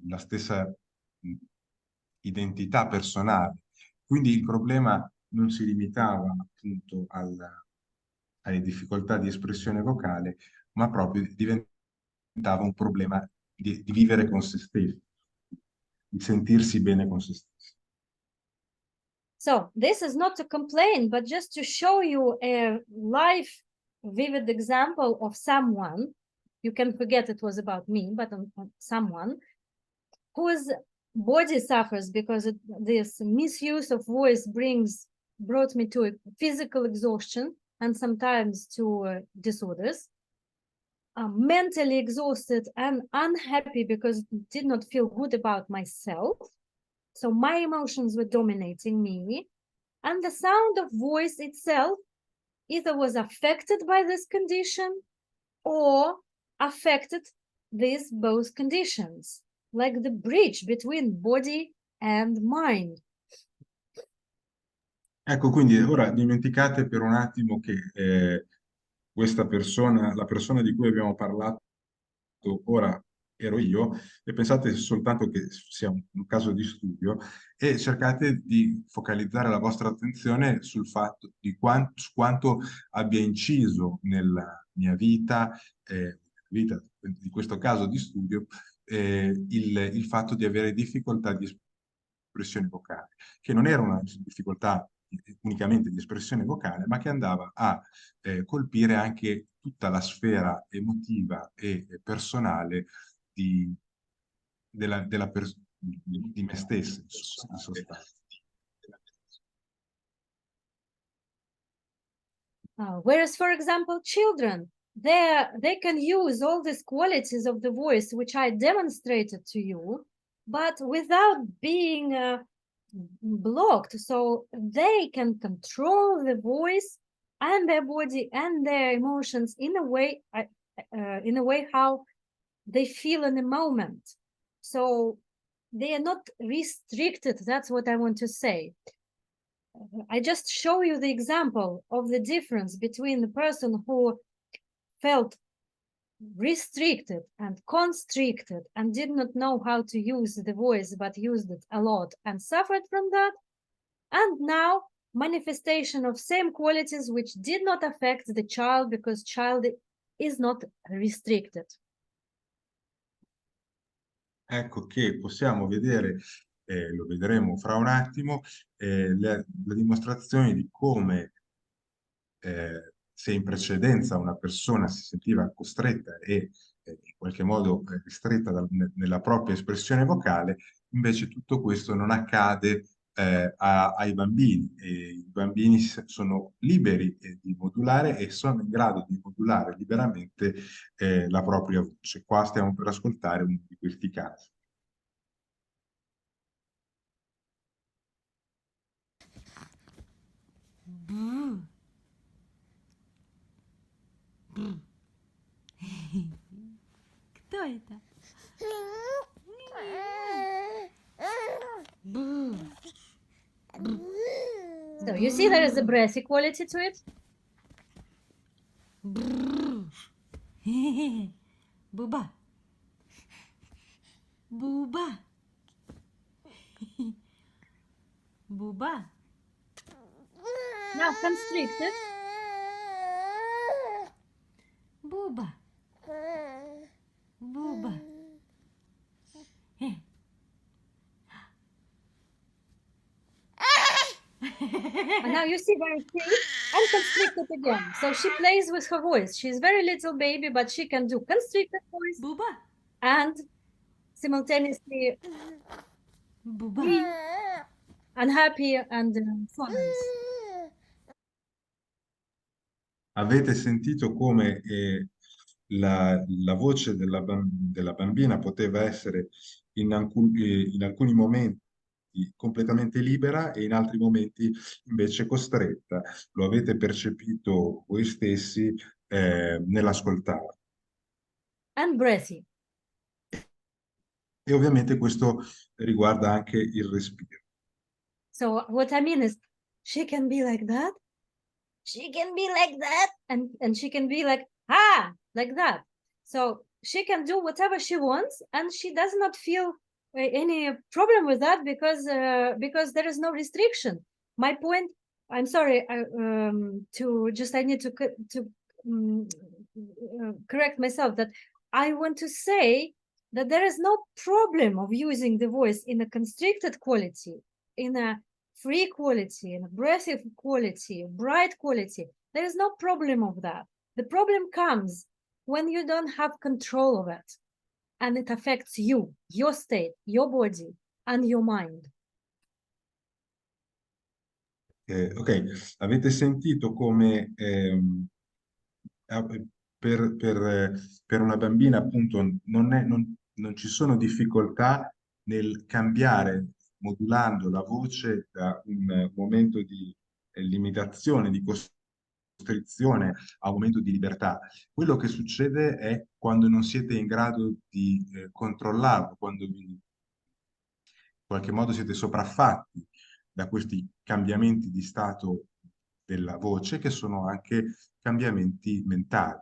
la stessa identità personale. Quindi il problema non si limitava appunto alle difficoltà di espressione vocale, ma proprio diventava un problema di vivere con se stessi, di sentirsi bene con se stessi. So this is not to complain, but just to show you a life vivid example of someone, you can forget it was about me, but someone whose body suffers because this misuse of voice brought me to a physical exhaustion and sometimes to disorders. Mentally exhausted and unhappy because I did not feel good about myself. So my emotions were dominating me, and the sound of voice itself either was affected by this condition or affected these both conditions, like the bridge between body and mind. Ecco, quindi ora dimenticate per un attimo che questa persona, la persona di cui abbiamo parlato ora ero io, e pensate soltanto che sia un caso di studio e cercate di focalizzare la vostra attenzione sul fatto di su quanto abbia inciso nella mia vita, di questo caso di studio, il fatto di avere difficoltà di espressione vocale, che non era una difficoltà unicamente di espressione vocale, ma che andava a colpire anche tutta la sfera emotiva e personale di me stesso, in sostanza. Whereas, for example, children, they can use all these qualities of the voice, which I demonstrated to you, but without being blocked, so they can control the voice and their body and their emotions in a way how they feel in the moment. So they are not restricted. That's what I want to say. I just show you the example of the difference between the person who felt restricted and constricted and did not know how to use the voice but used it a lot and suffered from that, and now manifestation of same qualities which did not affect the child because child is not restricted. Ecco che possiamo vedere, lo vedremo fra un attimo, la dimostrazione di come se in precedenza una persona si sentiva costretta e in qualche modo ristretta nella propria espressione vocale, invece tutto questo non accade ai bambini. I bambini sono liberi di modulare e sono in grado di modulare liberamente la propria voce. Qua stiamo per ascoltare uno di questi casi. Кто это? So you see there is a breathy quality to it. Буба. Буба. Буба. Now constricted. Буба. Буба. And now you see very free and constricted again. So she plays with her voice. She's very little baby, but she can do constricted voice Буба. and simultaneously Буба. free and happy and so nice. Avete sentito come la voce della bambina poteva essere in alcuni momenti completamente libera e in altri momenti invece costretta. Lo avete percepito voi stessi nell'ascoltare. And breathy. E ovviamente questo riguarda anche il respiro. So what I mean is she can be like that. She can be like that. And she can be like that. So she can do whatever she wants and she does not feel any problem with that because there is no restriction. My point, I'm sorry, I need to correct myself that I want to say that there is no problem of using the voice in a constricted quality, in a free quality, in a breathy quality, bright quality. There is no problem of that. The problem comes when you don't have control of it and it affects you, your state, your body, and your mind. Ok, avete sentito come per una bambina appunto non ci sono difficoltà nel cambiare, modulando la voce da un momento di limitazione, di costrizione a un momento di libertà. Quello che succede è quando non siete in grado di controllarlo, quando in qualche modo siete sopraffatti da questi cambiamenti di stato della voce, che sono anche cambiamenti mentali.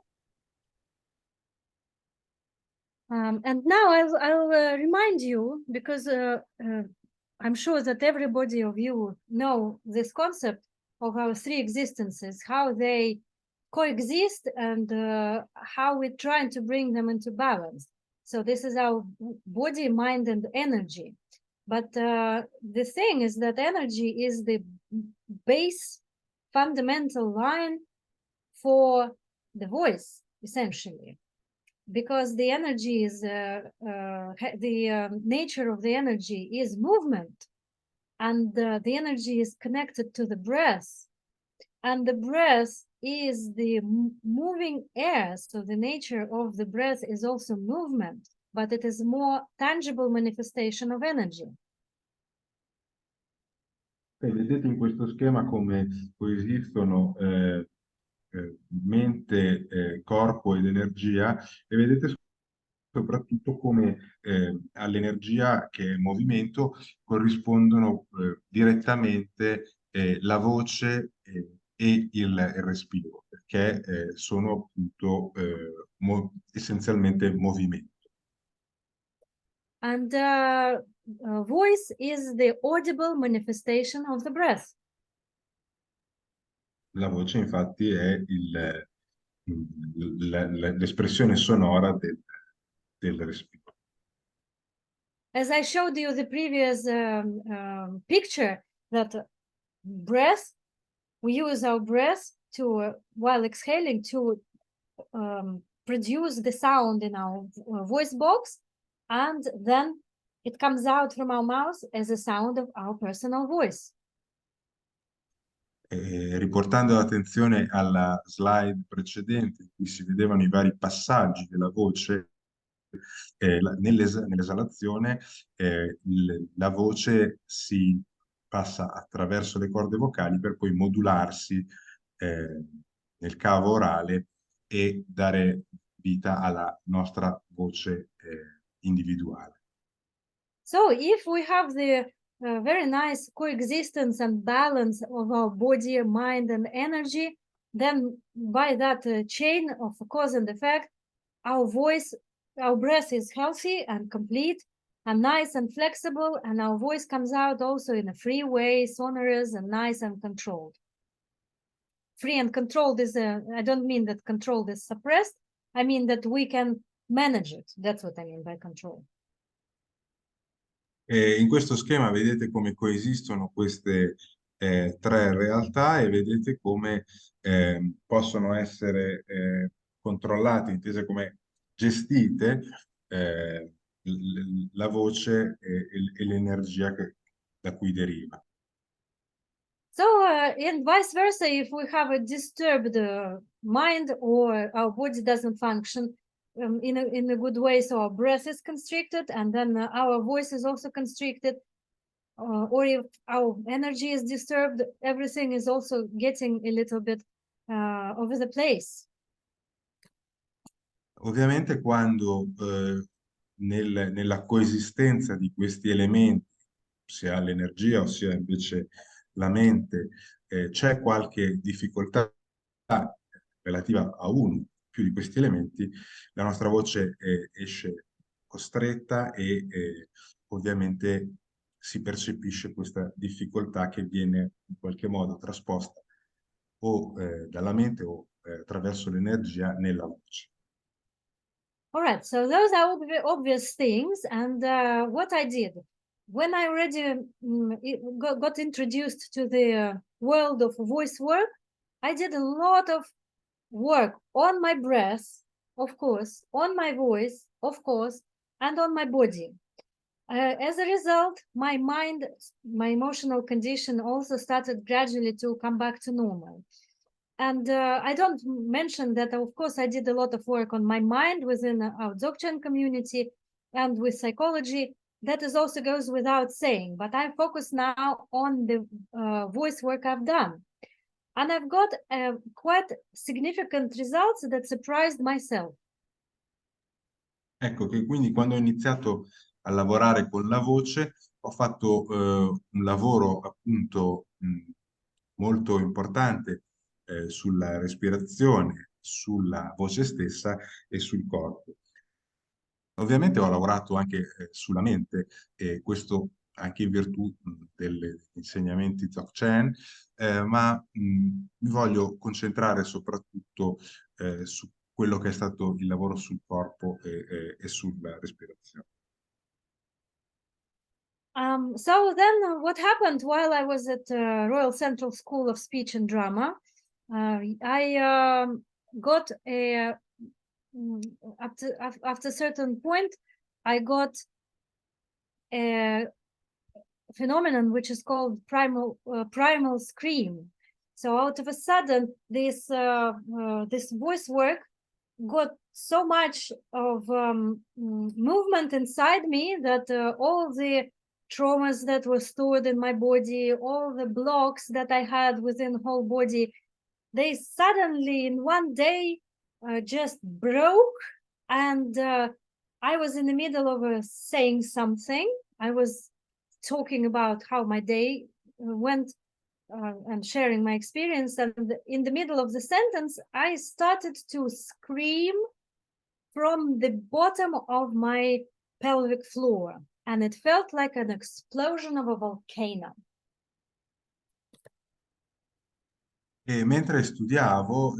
And now I'll remind you, because I'm sure that everybody of you know this concept of our three existences, how they coexist and how we're trying to bring them into balance. So this is our body, mind, and energy. But the thing is that energy is the base fundamental line for the voice, essentially. Because the energy is nature of the energy is movement, and the energy is connected to the breath, and the breath is the moving air. So the nature of the breath is also movement, but it is more tangible manifestation of energy. Vedete in questo schema come coesistono mente, corpo ed energia, e vedete soprattutto come all'energia che è movimento corrispondono direttamente la voce e il respiro, perché sono appunto essenzialmente movimento. And voice is the audible manifestation of the breath. La voce infatti è l'espressione sonora del respiro. As I showed you the previous picture, that breath, we use our breath to, while exhaling, to produce the sound in our voice box, and then it comes out from our mouth as a sound of our personal voice. Riportando l'attenzione alla slide precedente, in cui si vedevano i vari passaggi della voce, nell'esalazione la voce si passa attraverso le corde vocali per poi modularsi nel cavo orale e dare vita alla nostra voce individuale. So if we have the very nice coexistence and balance of our body, mind, and energy, then by that chain of cause and effect, our voice, our breath is healthy and complete and nice and flexible, and our voice comes out also in a free way, sonorous and nice and controlled. Free and controlled is, I don't mean that controlled is suppressed, I mean that we can manage it. That's what I mean by control. In questo schema vedete come coesistono queste tre realtà, e vedete come possono essere controllate, intese come gestite, la voce e l'energia da cui deriva. So, and vice versa, if we have a disturbed mind or our body doesn't function in a good way, so our breath is constricted, and then our voice is also constricted, or if our energy is disturbed, everything is also getting a little bit over the place. Ovviamente quando nella coesistenza di questi elementi, sia l'energia ossia invece la mente, c'è qualche difficoltà relativa a uno più di questi elementi, la nostra voce esce costretta e ovviamente si percepisce questa difficoltà che viene in qualche modo trasposta o dalla mente o attraverso l'energia nella voce. All right, so those are obvious things. And what I did, when I already got introduced to the world of voice work, I did a lot of work on my breath, of course, on my voice, of course, and on my body. As a result, my mind, my emotional condition also started gradually to come back to normal. And I don't mention that, of course, I did a lot of work on my mind within our Dzogchen community and with psychology. That is also goes without saying, but I focus now on the voice work I've done. And I've got quite significant results that surprised myself. Ecco che quindi quando ho iniziato a lavorare con la voce ho fatto un lavoro appunto molto importante sulla respirazione, sulla voce stessa e sul corpo. Ovviamente ho lavorato anche sulla mente, e questo anche in virtù degli insegnamenti Dzogchen, ma mi voglio concentrare soprattutto su quello che è stato il lavoro sul corpo e sulla respirazione. So then what happened while I was at Royal Central School of Speech and Drama, I got a, after a certain point, I got a phenomenon which is called primal scream. So out of a sudden, this voice work got so much of movement inside me that all the traumas that were stored in my body, all the blocks that I had within the whole body, they suddenly in one day just broke. And I was in the middle of saying something. I was talking about how my day went and sharing my experience. And in the middle of the sentence, I started to scream from the bottom of my pelvic floor. And it felt like an explosion of a volcano. E mentre studiavo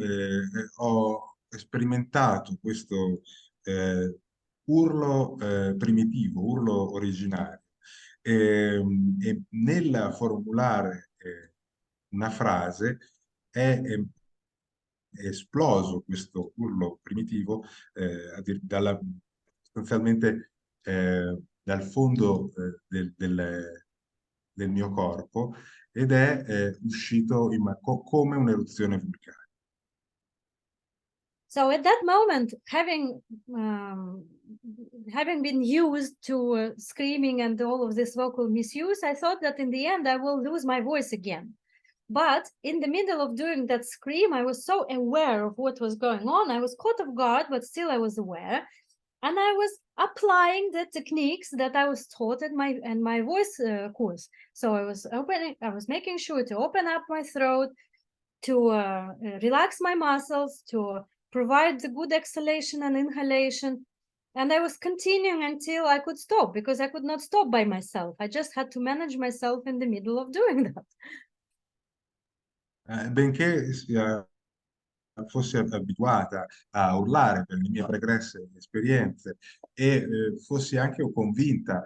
ho sperimentato questo urlo primitivo, urlo originario. E nel formulare una frase è esploso questo urlo primitivo sostanzialmente dal fondo del mio corpo ed è uscito come un'eruzione vulcanica. So at that moment, having been used to screaming and all of this vocal misuse, I thought that in the end I will lose my voice again. But in the middle of doing that scream, I was so aware of what was going on. I was caught off guard, but still I was aware. And I was applying the techniques that I was taught in my voice course. So I was making sure to open up my throat, to relax my muscles, to provide the good exhalation and inhalation. And I was continuing until I could stop, because I could not stop by myself. I just had to manage myself in the middle of doing that. Benché fossi abituata a urlare per le mie pregresse esperienze e fossi anche convinta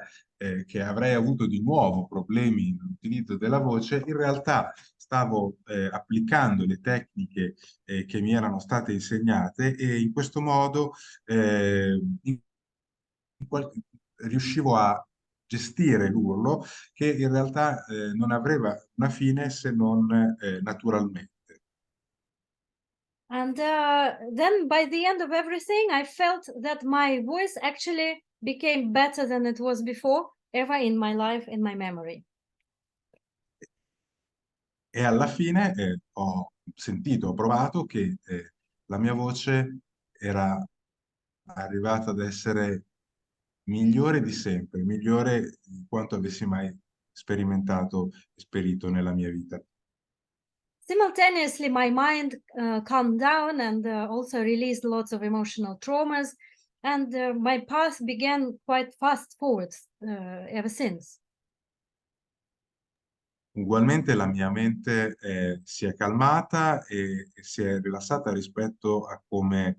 che avrei avuto di nuovo problemi nell'utilizzo della voce, in realtà stavo applicando le tecniche che mi erano state insegnate e in questo modo riuscivo a gestire l'urlo che in realtà non aveva una fine se non naturalmente. And then by the end of everything, I felt that my voice actually became better than it was before, ever in my life, in my memory. E alla fine ho provato che la mia voce era arrivata ad essere migliore di sempre, migliore di quanto avessi mai sperimentato, esperito nella mia vita. Simultaneously, my mind calmed down and also released lots of emotional traumas, and my path began quite fast forward ever since. Ugualmente la mia mente si è calmata e si è rilassata rispetto a come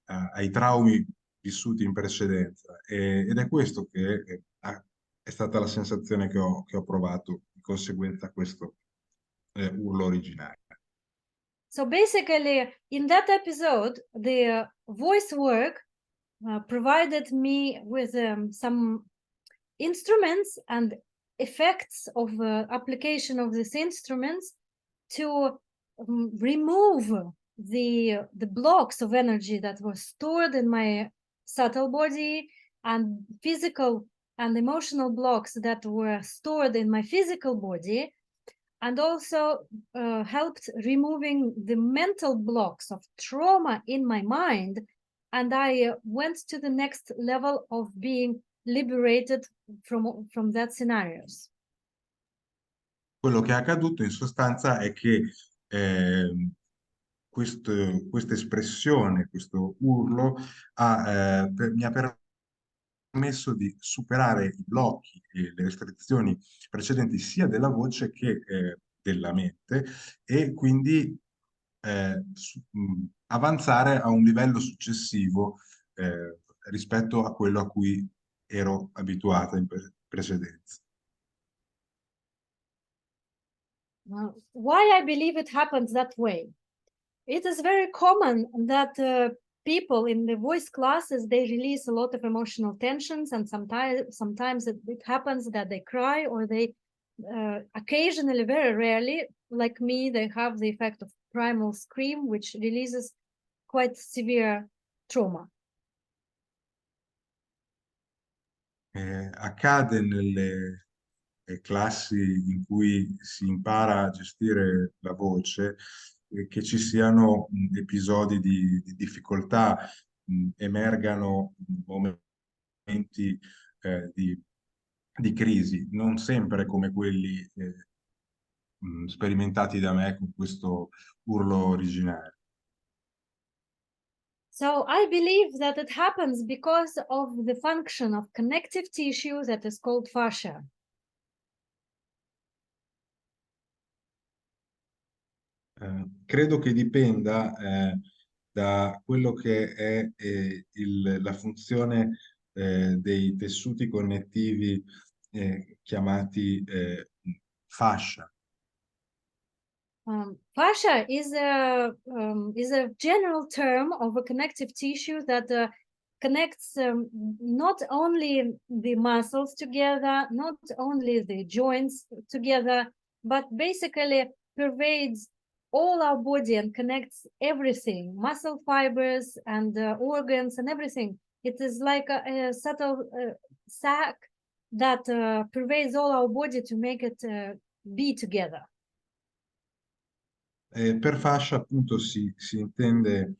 ai traumi vissuti in precedenza ed è questo che è stata la sensazione che ho provato in conseguenza a questo urlo originario. So basically, in that episode, the voice work provided me with some instruments and effects of application of these instruments to remove the blocks of energy that were stored in my subtle body and physical and emotional blocks that were stored in my physical body, and also helped removing the mental blocks of trauma in my mind. And I went to the next level of being liberated from that scenarios. Quello che è accaduto in sostanza è che questa espressione, questo urlo mi ha permesso di superare i blocchi e le restrizioni precedenti sia della voce che della mente e quindi avanzare a un livello successivo rispetto a quello a cui ero abituata in precedenza. Why I believe it happens that way? It is very common that people in the voice classes, they release a lot of emotional tensions, and sometimes it happens that they cry, or they occasionally, very rarely, like me, they have the effect of primal scream, which releases quite severe trauma. Accade classi in cui si impara a gestire la voce, che ci siano episodi di difficoltà, emergano momenti di crisi, non sempre come quelli sperimentati da me con questo urlo originale. So I believe that it happens because of the function of connective tissue that is called fascia. Credo che dipenda da quello che è la funzione dei tessuti connettivi chiamati fascia. Fascia is a general term of a connective tissue that connects not only the muscles together, not only the joints together, but basically pervades all our body and connects everything, muscle fibers and organs and everything. It is like a subtle sac that pervades all our body to make it be together. Per fascia appunto si intende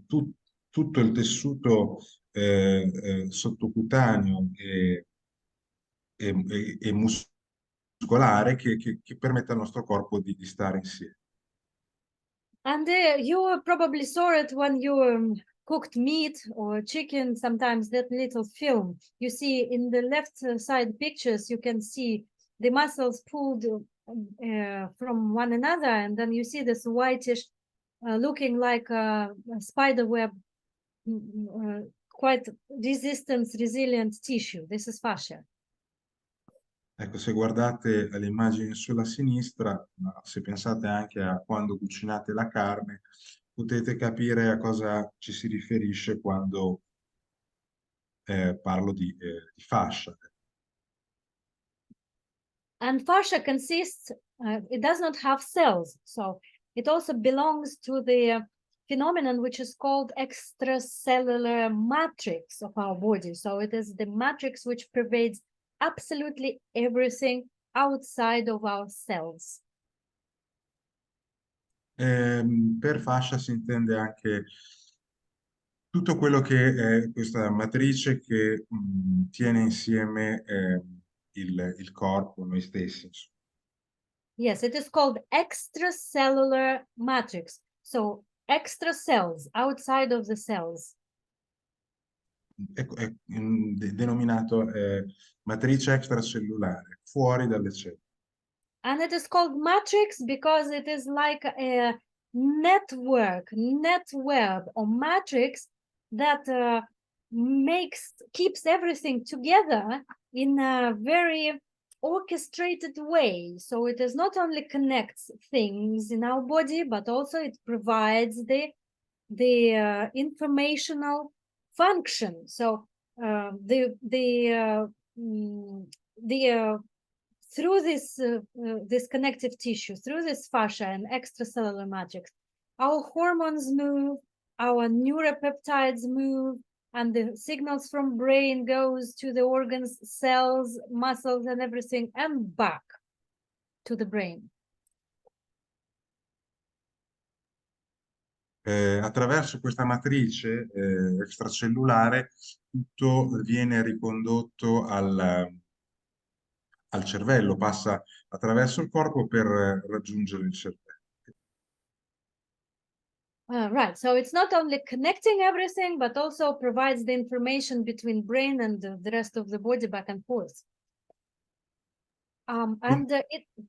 tutto il tessuto sottocutaneo e muscolare che permette al nostro corpo di stare insieme. And you probably saw it when you cooked meat or chicken, sometimes that little film. You see in the left side pictures, you can see the muscles pulled from one another, and then you see this whitish looking like a spider web, quite resilient tissue. This is fascia. Ecco, se guardate all'immagine sulla sinistra, se pensate anche a quando cucinate la carne, potete capire a cosa ci si riferisce quando parlo di fascia. And fascia consists, it does not have cells, so it also belongs to the phenomenon which is called extracellular matrix of our body. So it is the matrix which pervades absolutely everything outside of our cells. Per fascia si intende anche tutto quello che è questa matrice che tiene insieme il corpo, noi stessi. Yes, it is called extracellular matrix. So extra cells outside of the cells. È denominato matrice extracellulare, fuori dalle cellule. And it is called matrix because it is like a network, netweb or matrix that keeps everything together in a very orchestrated way. So it is not only connects things in our body, but also it provides the informational function. So through this connective tissue, through this fascia and extracellular matrix, our hormones move, our neuropeptides move, and the signals from brain goes to the organs, cells, muscles, and everything, and back to the brain. Attraverso questa matrice extracellulare tutto viene ricondotto al cervello, passa attraverso il corpo per raggiungere il cervello. Right, so it's not only connecting everything, but also provides the information between brain and the rest of the body back and forth.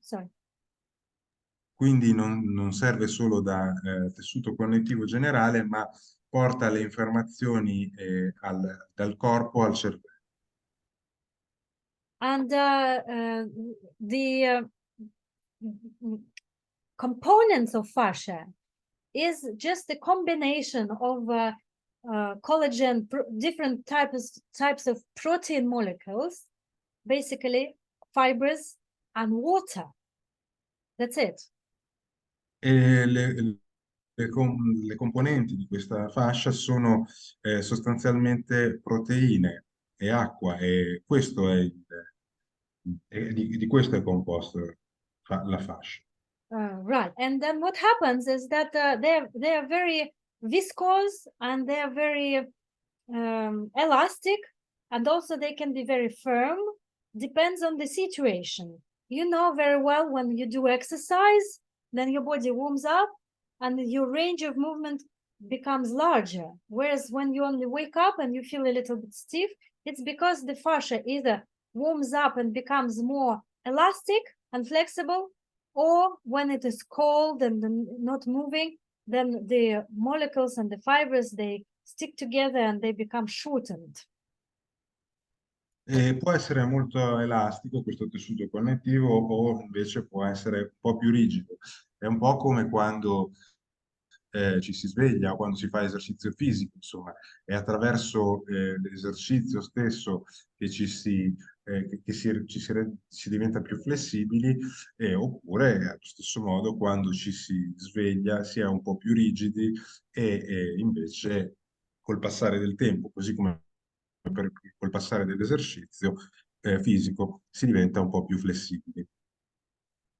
Sorry. Quindi non serve solo da tessuto connettivo generale, ma porta le informazioni dal corpo al cervello. And the components of fascia is just a combination of collagen, different types of protein molecules, basically fibers and water. That's it. E le componenti di questa fascia sono sostanzialmente proteine e acqua, e questo è E di questo è composto la fascia. Right, and then what happens is that they are very viscose and they are very elastic, and also they can be very firm. Depends on the situation. You know very well when you do exercise, then your body warms up and your range of movement becomes larger. Whereas when you only wake up and you feel a little bit stiff, it's because the fascia either warms up and becomes more elastic and flexible, or when it is cold and not moving, then the molecules and the fibers, they stick together and they become shortened. E può essere molto elastico questo tessuto connettivo o invece può essere un po' più rigido. È un po' come quando ci si sveglia o quando si fa esercizio fisico, insomma, è attraverso l'esercizio stesso che si diventa più flessibili, oppure allo stesso modo quando ci si sveglia si è un po' più rigidi e invece col passare del tempo, così come col passare dell'esercizio fisico, si diventa un po' più flessibili.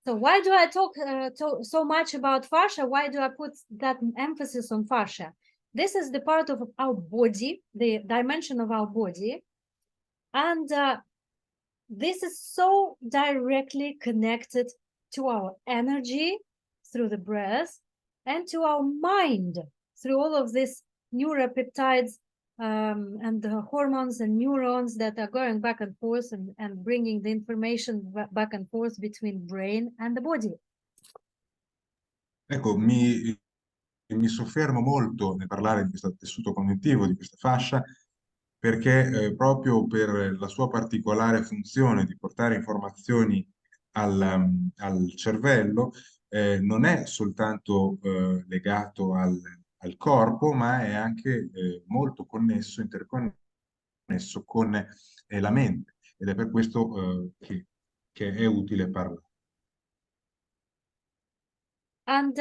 So why do I talk so much about fascia? Why do I put that emphasis on fascia? This is the part of our body, the dimension of our body. And this is so directly connected to our energy through the breath and to our mind through all of these neuropeptides and the hormones and neurons that are going back and forth and bringing the information back and forth between brain and the body. Ecco, mi soffermo molto nel parlare di questo tessuto connettivo, di questa fascia, perché proprio per la sua particolare funzione di portare informazioni al cervello, non è soltanto legato al corpo, ma è anche molto connesso, interconnesso con la mente, ed è per questo che è utile parlare. And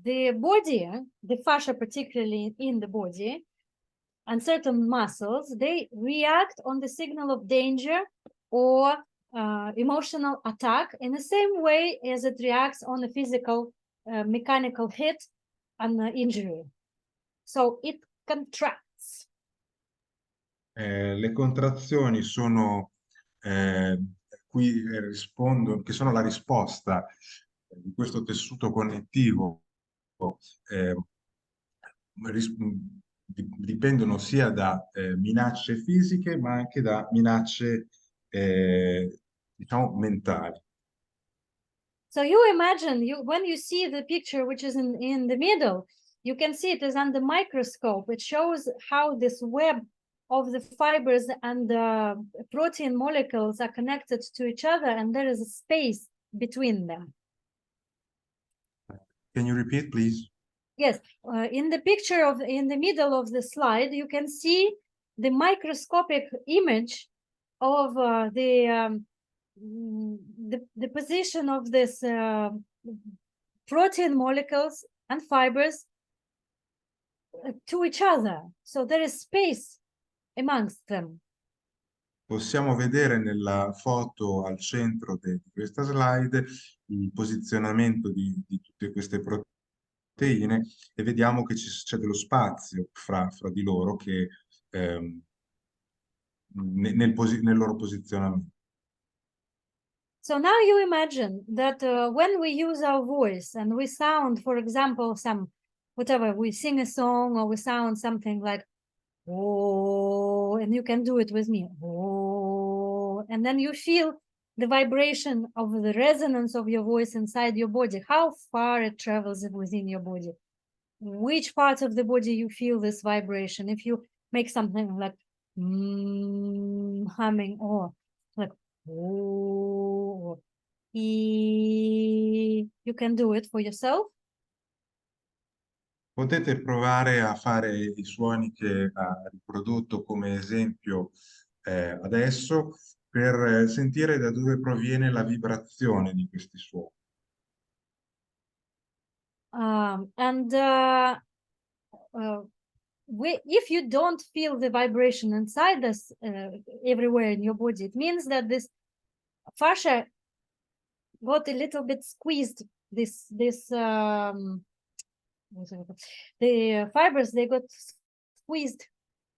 the body, the fascia particularly in the body, and certain muscles, they react on the signal of danger or emotional attack in the same way as it reacts on a physical mechanical hit and injury. So it contracts. Le contrazioni sono qui rispondo, che sono la risposta di questo tessuto connettivo, dipendono sia da minacce fisiche ma anche da minacce diciamo mentali. So you imagine when you see the picture which is in the middle, you can see it is under microscope. It shows how this web of the fibers and the protein molecules are connected to each other, and there is a space between them. Can you repeat, please? Yes, in the picture in the middle of the slide, you can see the microscopic image of the position of this protein molecules and fibers to each other. So there is space amongst them. Possiamo vedere nella foto al centro di questa slide il posizionamento di tutte queste proteine e vediamo che c'è dello spazio fra di loro che nel loro posizionamento. So now you imagine that when we use our voice and we sound, for example, we sing a song or we sound something like, oh, and you can do it with me, oh, and then you feel the vibration of the resonance of your voice inside your body, how far it travels within your body, which parts of the body you feel this vibration. If you make something like humming or like oh, you can do it for yourself. Potete provare a fare i suoni che ha riprodotto come esempio adesso per sentire da dove proviene la vibrazione di questi suoni. If you don't feel the vibration inside this everywhere in your body, it means that this fascia got a little bit squeezed. The fibers, they got squeezed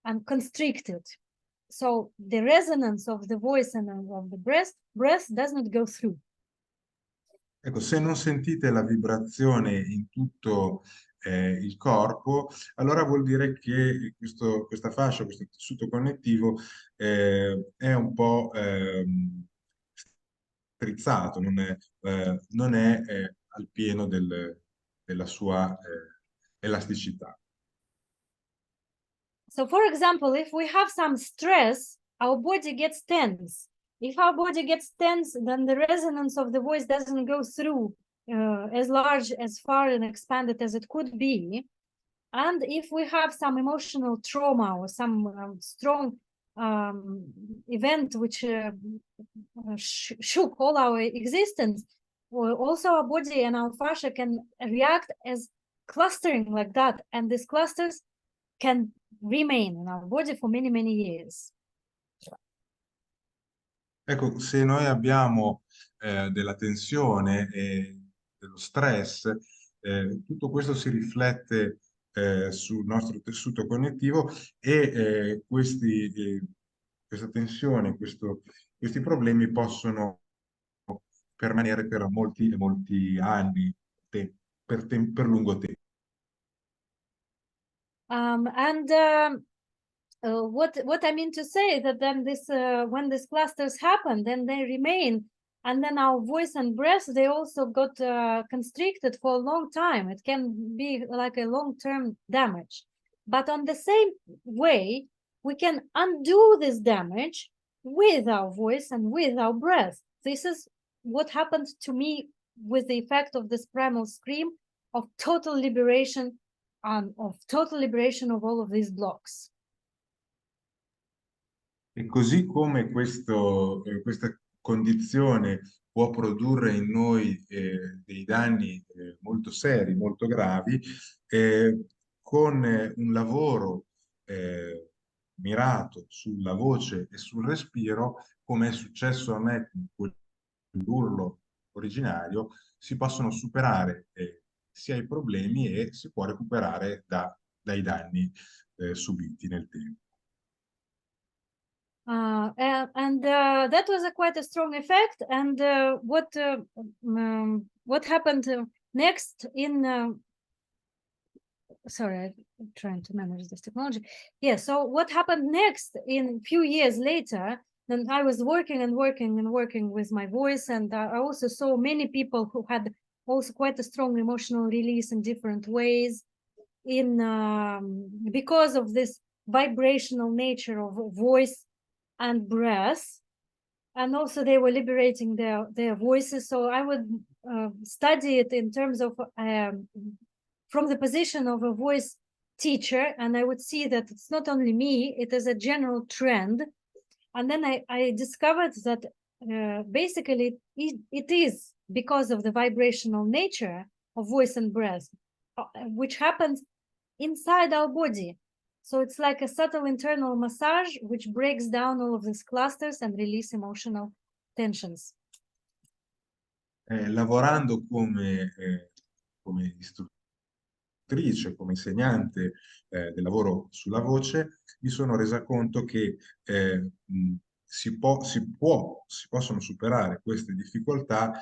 and constricted. So the resonance of the voice and of the breath does not go through. Ecco, se non sentite la vibrazione in tutto il corpo, allora vuol dire che questa fascia, questo tessuto connettivo è un po' strizzato, non è al pieno della sua elasticità. So for example, if we have some stress, our body gets tense. If our body gets tense, then the resonance of the voice doesn't go through as large, as far and expanded as it could be. And if we have some emotional trauma or some strong event which shook all our existence, also our body and our fascia can react as clustering like that. And these clusters can remain in our body for many, many years. Ecco, se noi abbiamo della tensione e dello stress, tutto questo si riflette sul nostro tessuto cognitivo e questa tensione, questi problemi possono permanere per molti e molti anni, per lungo tempo. What I mean to say is that then when these clusters happen, then they remain, and then our voice and breath, they also got constricted for a long time. It can be like a long-term damage. But on the same way, we can undo this damage with our voice and with our breath. This is what happened to me with the effect of this primal scream of total liberation of all of these blocks. E così come questa condizione può produrre in noi dei danni molto seri, molto gravi, con un lavoro mirato sulla voce e sul respiro, come è successo a me con quell'urlo originario, si possono superare sia i problemi e si può recuperare dai danni subiti nel tempo. That was quite a strong effect. And what happened next sorry, I'm trying to manage this technology. Yeah, so what happened next in a few years later, then I was working with my voice, and I also saw many people who had also quite a strong emotional release in different ways because of this vibrational nature of voice and breath, and also they were liberating their voices. So I would study it in terms of from the position of a voice teacher, and I would see that it's not only me, it is a general trend. And then I discovered that basically it is because of the vibrational nature of voice and breath, which happens inside our body. So it's like a subtle internal massage which breaks down all of these clusters and release emotional tensions. Lavorando come istruttrice, come insegnante del lavoro sulla voce, mi sono resa conto che si possono superare queste difficoltà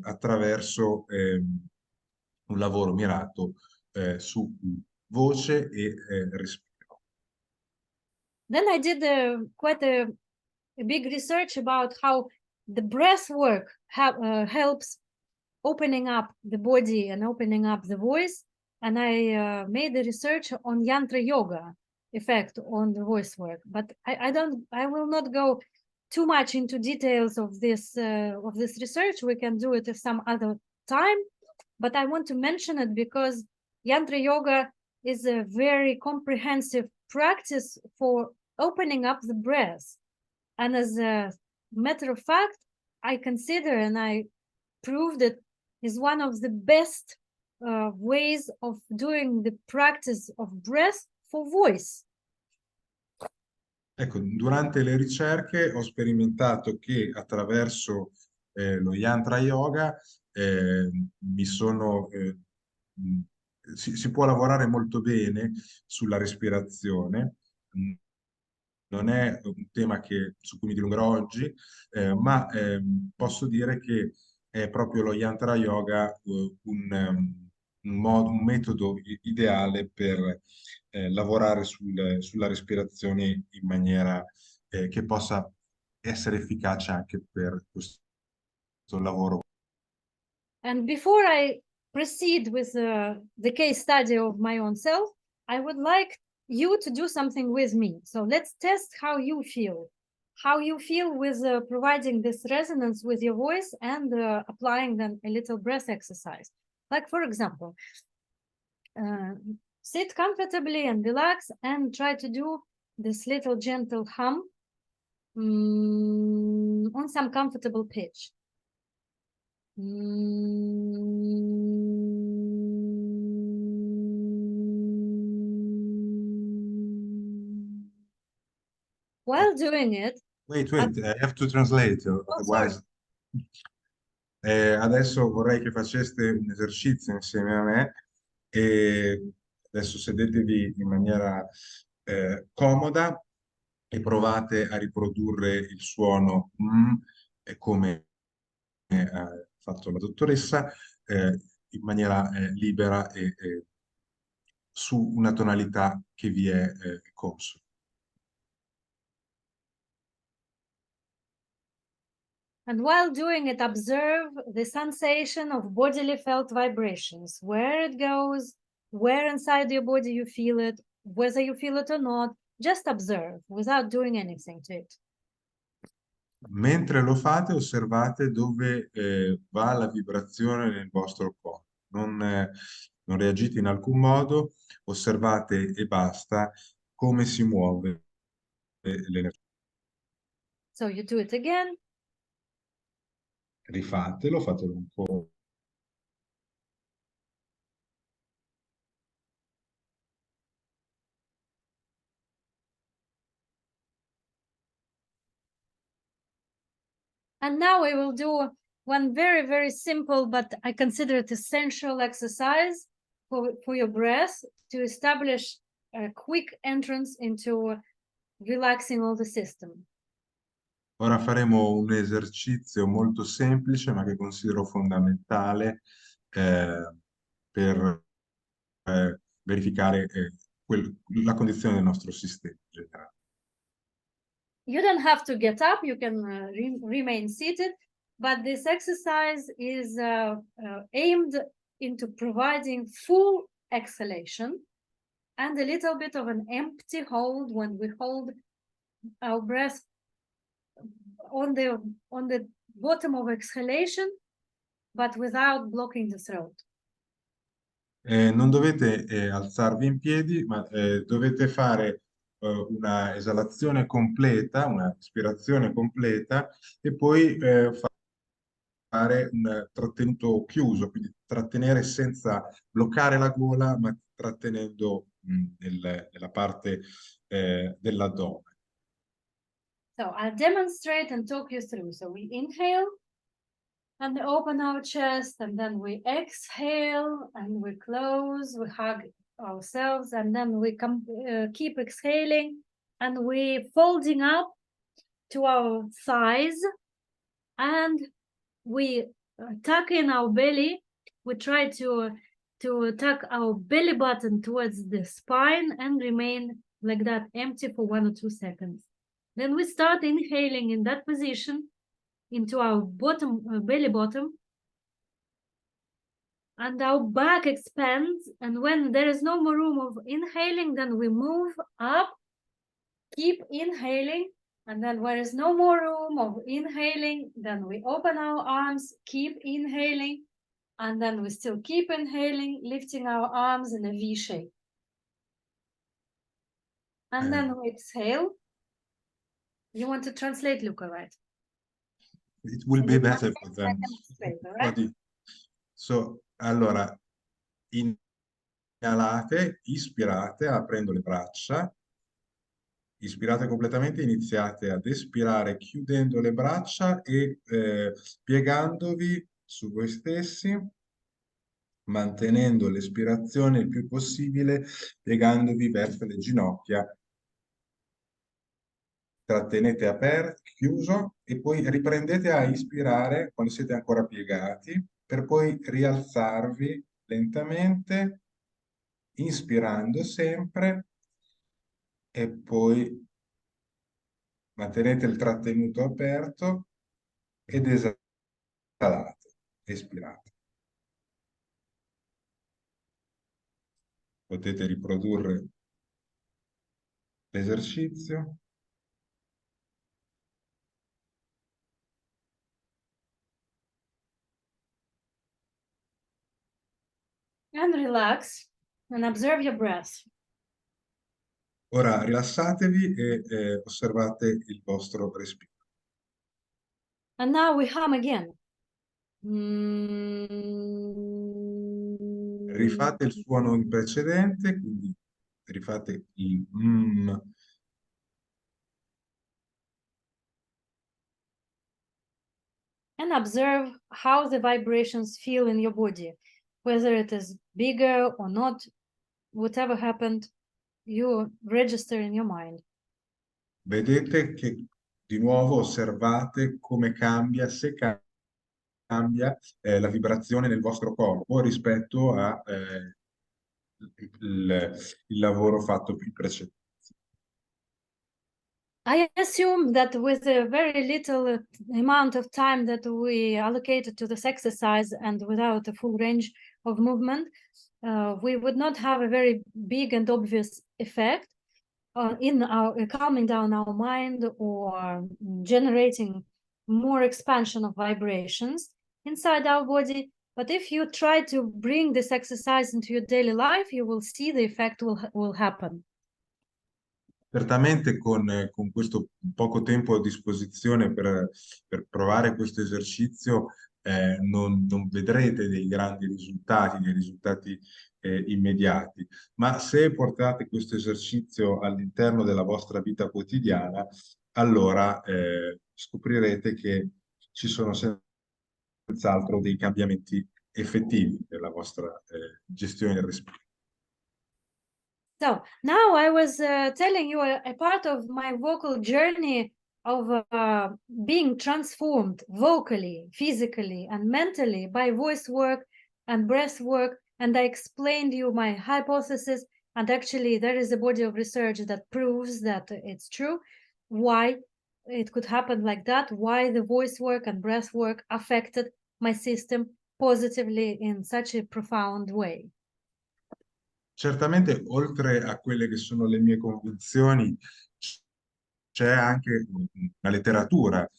attraverso un lavoro mirato su voce e respiro. Then I did quite a big research about how the breath work helps opening up the body and opening up the voice. And I made the research on yantra yoga effect on the voice work. But I will not go too much into details of this research. We can do it at some other time. But I want to mention it because yantra yoga is a very comprehensive practice for opening up the breath. And as a matter of fact, I consider, and I proved it, is one of the best ways of doing the practice of breath for voice. Ecco, durante le ricerche ho sperimentato che attraverso lo Yantra Yoga mi sono, si può lavorare molto bene sulla respirazione. Non è un tema su cui mi dilungherò oggi, ma posso dire che è proprio lo Yantra Yoga un metodo ideale per lavorare sulla respirazione in maniera che possa essere efficace anche per questo lavoro. And before I proceed with the case study of my own self, I would like you to do something with me. So let's test how you feel with providing this resonance with your voice and applying then a little breath exercise. Like, for example, sit comfortably and relax and try to do this little gentle hum on some comfortable pitch. While doing it, Wait, I have to translate, otherwise. Adesso vorrei che faceste un esercizio insieme a me e adesso sedetevi in maniera comoda e provate a riprodurre il suono come ha fatto la dottoressa in maniera libera e su una tonalità che vi è consona. And while doing it, observe the sensation of bodily felt vibrations, where it goes, where inside your body you feel it, whether you feel it or not. Just observe without doing anything to it. Mentre lo fate, osservate dove va la vibrazione nel vostro corpo. Non reagite in alcun modo, osservate e basta come si muove l'energia. So you do it again. Rifatelo, fatelo un po'. And now we will do one very, very simple, but I consider it essential exercise for your breath to establish a quick entrance into relaxing all the system. Ora faremo un esercizio molto semplice, ma che considero fondamentale per verificare la condizione del nostro sistema in generale. You don't have to get up, you can remain seated, but this exercise is aimed into providing full exhalation and a little bit of an empty hold when we hold our breath on the bottom of exhalation, but without blocking the throat. Non dovete alzarvi in piedi, ma dovete fare una esalazione completa, una ispirazione completa e poi fare un trattenuto chiuso, quindi trattenere senza bloccare la gola, ma trattenendo nella parte dell'addome. So I'll demonstrate and talk you through. So we inhale and open our chest, and then we exhale and we close, we hug ourselves, and then we keep exhaling and we folding up to our thighs, and we tuck in our belly. We try to tuck our belly button towards the spine and remain like that, empty for 1 or 2 seconds. Then we start inhaling in that position into our belly bottom, and our back expands, and when there is no more room of inhaling, then we move up, keep inhaling, and then where is no more room of inhaling, then we open our arms, keep inhaling, and then we still keep inhaling, lifting our arms in a V shape. And then we exhale. You want to translate, Luca, right? It will be better for them. Right? So, allora, inhalate, ispirate aprendo le braccia, ispirate completamente, iniziate ad espirare chiudendo le braccia e piegandovi su voi stessi, mantenendo l'espirazione il più possibile, piegandovi verso le ginocchia. Trattenete aperto, chiuso, e poi riprendete a ispirare quando siete ancora piegati, per poi rialzarvi lentamente, inspirando sempre, e poi mantenete il trattenuto aperto ed esalate, espirate. Potete riprodurre l'esercizio. And relax and observe your breath. Ora rilassatevi e osservate il vostro respiro. And now we hum again. Rifate il suono precedente, quindi rifate il And observe how the vibrations feel in your body, whether it is bigger or not, whatever happened, you register in your mind. Vedete che di nuovo osservate come cambia, se cambia la vibrazione nel vostro corpo rispetto a il lavoro fatto più precedente. I assume that with a very little amount of time that we allocated to this exercise and without a full range of movement, we would not have a very big and obvious effect in our calming down our mind or generating more expansion of vibrations inside our body. But if you try to bring this exercise into your daily life, you will see the effect will happen. Certamente con questo poco tempo a disposizione per provare questo esercizio non vedrete dei grandi risultati, dei risultati immediati, ma se portate questo esercizio all'interno della vostra vita quotidiana, allora scoprirete che ci sono senz'altro dei cambiamenti effettivi nella vostra gestione del respiro. So now I was telling you a part of my vocal journey of being transformed vocally, physically, and mentally by voice work and breath work. And I explained you my hypothesis. And actually, there is a body of research that proves that it's true. Why it could happen like that, why the voice work and breath work affected my system positively in such a profound way. Certamente, oltre a quelle che sono le mie convinzioni, c'è anche una letteratura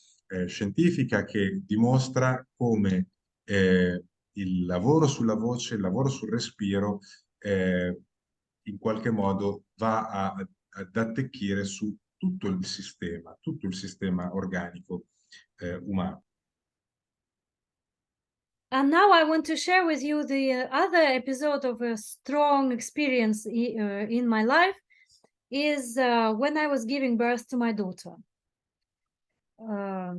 scientifica che dimostra come il lavoro sulla voce, il lavoro sul respiro, in qualche modo va ad attecchire su tutto il sistema organico umano. And now I want to share with you the other episode of a strong experience in my life is when I was giving birth to my daughter.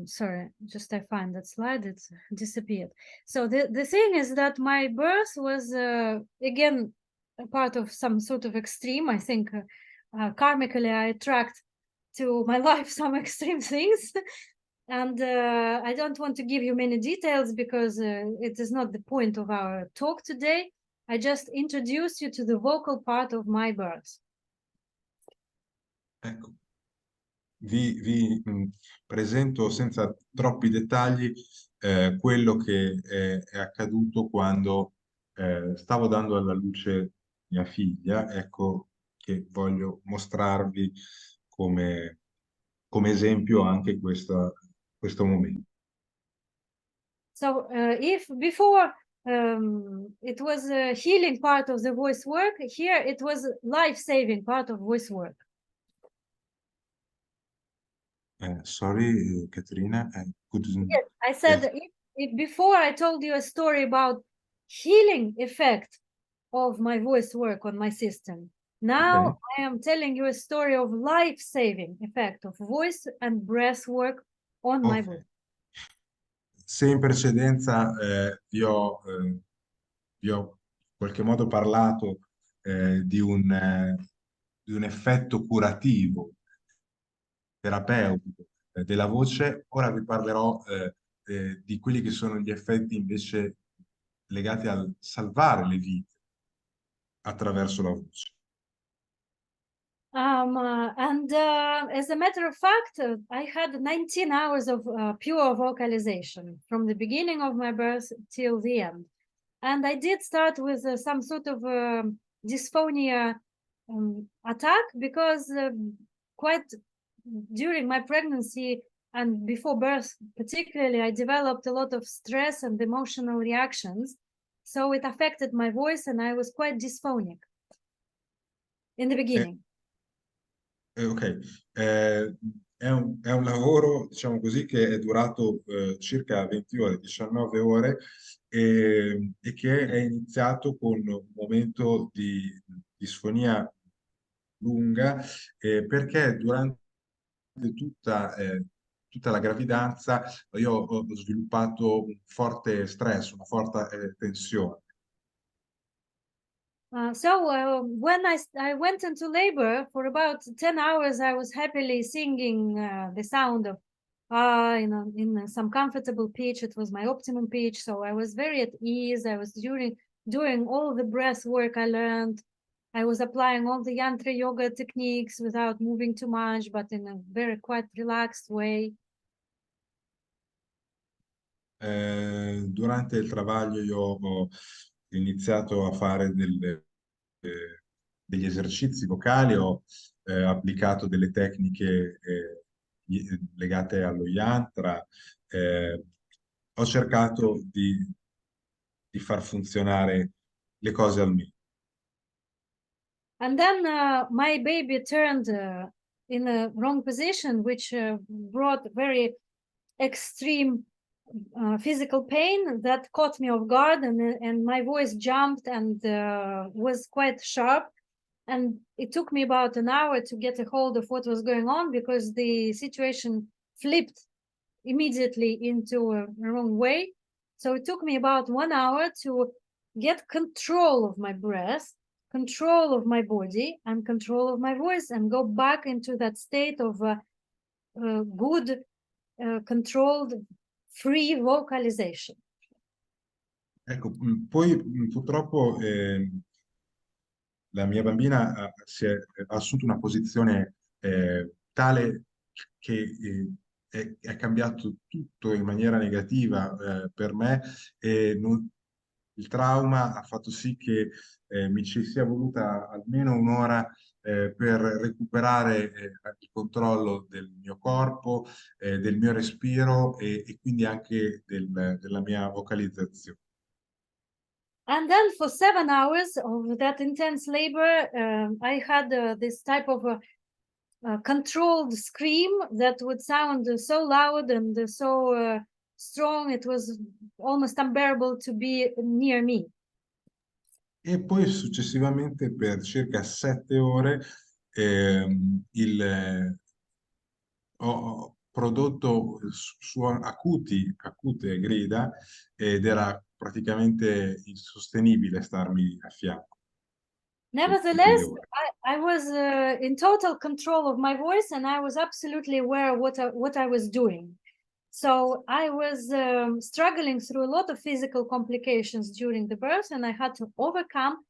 Sorry, just I find that slide, it's disappeared. So the thing is that my birth was, again, a part of some sort of extreme. I think karmically I attract to my life some extreme things. And I don't want to give you many details because it is not the point of our talk today. I just introduce you to the vocal part of my birth. Ecco, vi presento senza troppi dettagli quello che è accaduto quando stavo dando alla luce mia figlia. Ecco che voglio mostrarvi come esempio anche questo momento. So if before it was a healing part of the voice work, here it was life-saving part of voice work. Sorry, Ekaterina, I couldn't. Yes, I said if before I told you a story about healing effect of my voice work on my system. Now Ok. I am telling you a story of life-saving effect of voice and breath work on my Ok. body. Se in precedenza vi ho in qualche modo parlato di un effetto curativo, terapeutico della voce, ora vi parlerò di quelli che sono gli effetti invece legati al salvare le vite attraverso la voce. As a matter of fact, I had 19 hours of pure vocalization from the beginning of my birth till the end. And I did start with some sort of dysphonia attack because quite during my pregnancy and before birth, particularly, I developed a lot of stress and emotional reactions. So it affected my voice and I was quite dysphonic in the beginning. Ok, è un lavoro, diciamo così, che è durato circa 20 ore, 19 ore, e che è iniziato con un momento di disfonia lunga, perché durante tutta la gravidanza io ho sviluppato un forte stress, una forte tensione. When I went into labor for about 10 hours, I was happily singing the sound of in some comfortable pitch. It was my optimum pitch, so I was very at ease. I was doing all the breath work I learned. I was applying all the yantra yoga techniques without moving too much, but in a very quite relaxed way. Durante il travaglio io ho iniziato a fare degli esercizi vocali, ho applicato delle tecniche legate allo yantra, ho cercato di far funzionare le cose al meglio. And then my baby turned in a wrong position, which brought very extreme physical pain that caught me off guard, and my voice jumped and was quite sharp. And it took me about an hour to get a hold of what was going on because the situation flipped immediately into a wrong way. So it took me about 1 hour to get control of my breath, control of my body, and control of my voice, and go back into that state of good, controlled, free vocalization. Ecco, poi purtroppo la mia bambina ha assunto una posizione tale che è cambiato tutto in maniera negativa per me, e il trauma ha fatto sì che mi ci sia voluta almeno un'ora per recuperare il controllo del mio corpo, del mio respiro e quindi anche della mia vocalizzazione. And then for 7 hours of that intense labor, I had this type of controlled scream that would sound so loud and so strong, it was almost unbearable to be near me. E poi successivamente per circa 7 ore ho prodotto acute grida, ed era praticamente insostenibile starmi a fianco tutte le Nevertheless, ore. I was in total control of my voice, and I was absolutely aware of what I was doing. So I was struggling through a lot of physical complications during the birth, and I had to overcome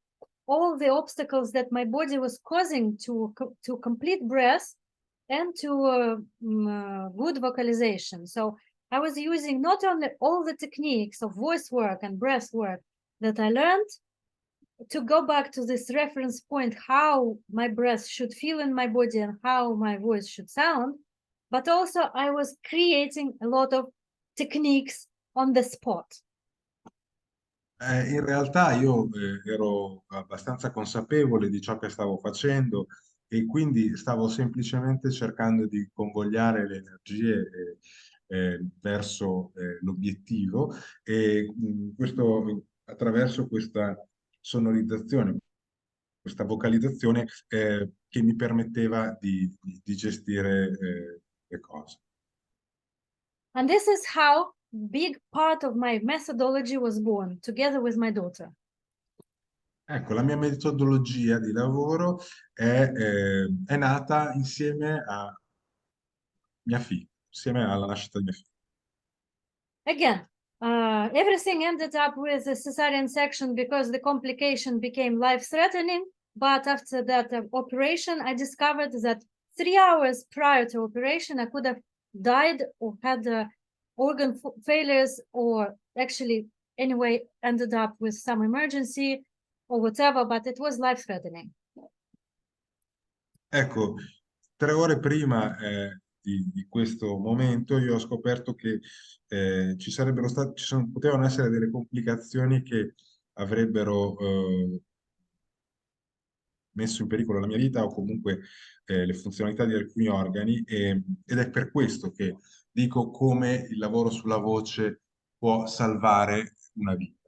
all the obstacles that my body was causing to complete breath and to good vocalization. So I was using not only all the techniques of voice work and breath work that I learned to go back to this reference point, how my breath should feel in my body and how my voice should sound, but also I was creating a lot of techniques on the spot. In realtà io ero abbastanza consapevole di ciò che stavo facendo, e quindi stavo semplicemente cercando di convogliare le energie verso l'obiettivo, e questo attraverso questa sonorizzazione, questa vocalizzazione che mi permetteva di gestire le cose. And this is how big part of my methodology was born, together with my daughter. Ecco, la mia metodologia di lavoro è nata insieme a mia figlia, insieme alla nascita di mia figlia. Again, everything ended up with a cesarean section because the complication became life-threatening. But after that operation, I discovered that 3 hours prior to operation, I could have died or had organ failures, or actually, anyway, ended up with some emergency or whatever, but it was life-threatening. Ecco, 3 ore prima di questo momento io ho scoperto che potevano essere delle complicazioni che avrebbero messo in pericolo la mia vita o comunque le funzionalità di alcuni organi, ed è per questo che dico come il lavoro sulla voce può salvare una vita.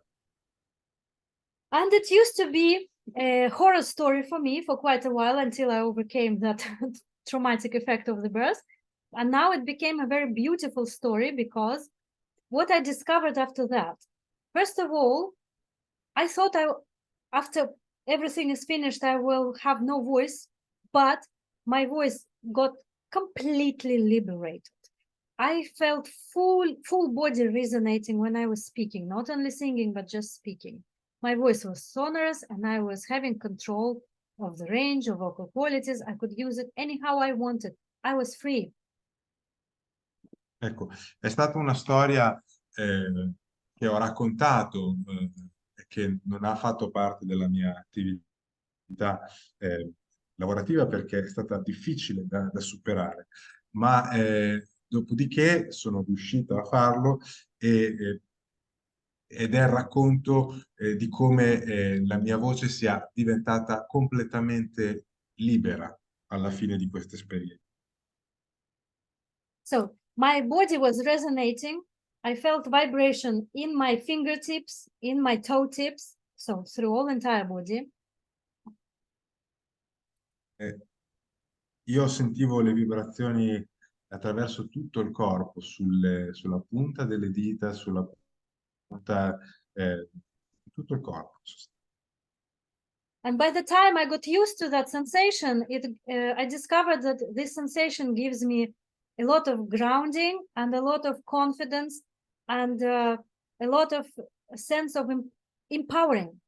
And it used to be a horror story for me for quite a while until I overcame that traumatic effect of the birth. And now it became a very beautiful story because what I discovered after that, first of all, I thought after everything is finished, I will have no voice, but my voice got completely liberated. I felt full body resonating when I was speaking, not only singing, but just speaking. My voice was sonorous and I was having control of the range of vocal qualities. I could use it anyhow I wanted. I was free. Ecco, è stata una storia che ho raccontato e che non ha fatto parte della mia attività lavorativa perché è stata difficile da superare, ma dopodiché sono riuscito a farlo ed è il racconto di come la mia voce sia diventata completamente libera alla fine di questa esperienza. So my body was resonating. I felt vibration in my fingertips, in my toe tips, so through all entire body. Io sentivo le vibrazioni attraverso tutto il corpo, sulla punta delle dita, sulla punta di tutto il corpo. And by the time I got used to that sensation, I discovered that this sensation gives me a lot of grounding and a lot of confidence and a lot of sense of empowering.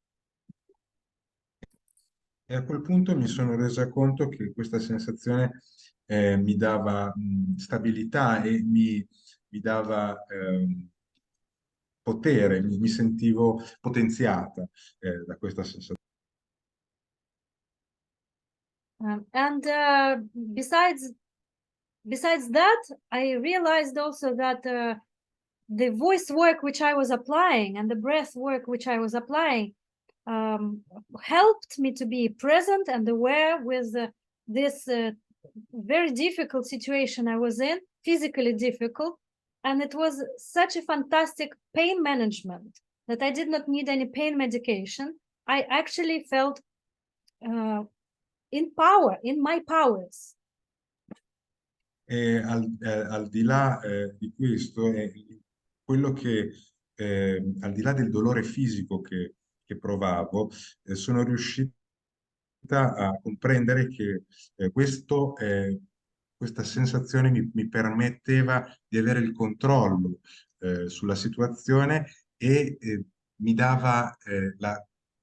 E a quel punto mi sono resa conto che questa sensazione mi dava stabilità e mi dava potere, mi sentivo potenziata da questa sensazione. And besides that, I realized also that the voice work which I was applying and the breath work which I was applying helped me to be present and aware with this very difficult situation I was in, physically difficult. And it was such a fantastic pain management that I did not need any pain medication. I actually felt in power, in my powers. E al di là di questo, quello che al di là del dolore fisico che provavo, sono riuscita a comprendere che questa sensazione mi permetteva di avere il controllo sulla situazione e mi dava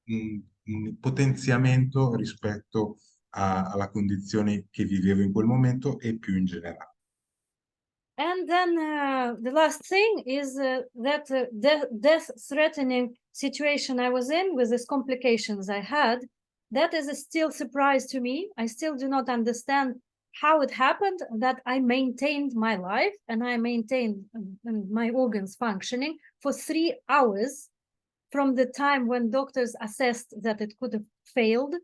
un potenziamento rispetto alla condizione che vivevo in quel momento e più in generale. And then the last thing is that death-threatening situation I was in with these complications I had, that is a still surprise to me. I still do not understand how it happened that I maintained my life and I maintained my organs functioning for 3 hours from the time when doctors assessed that it could have failed.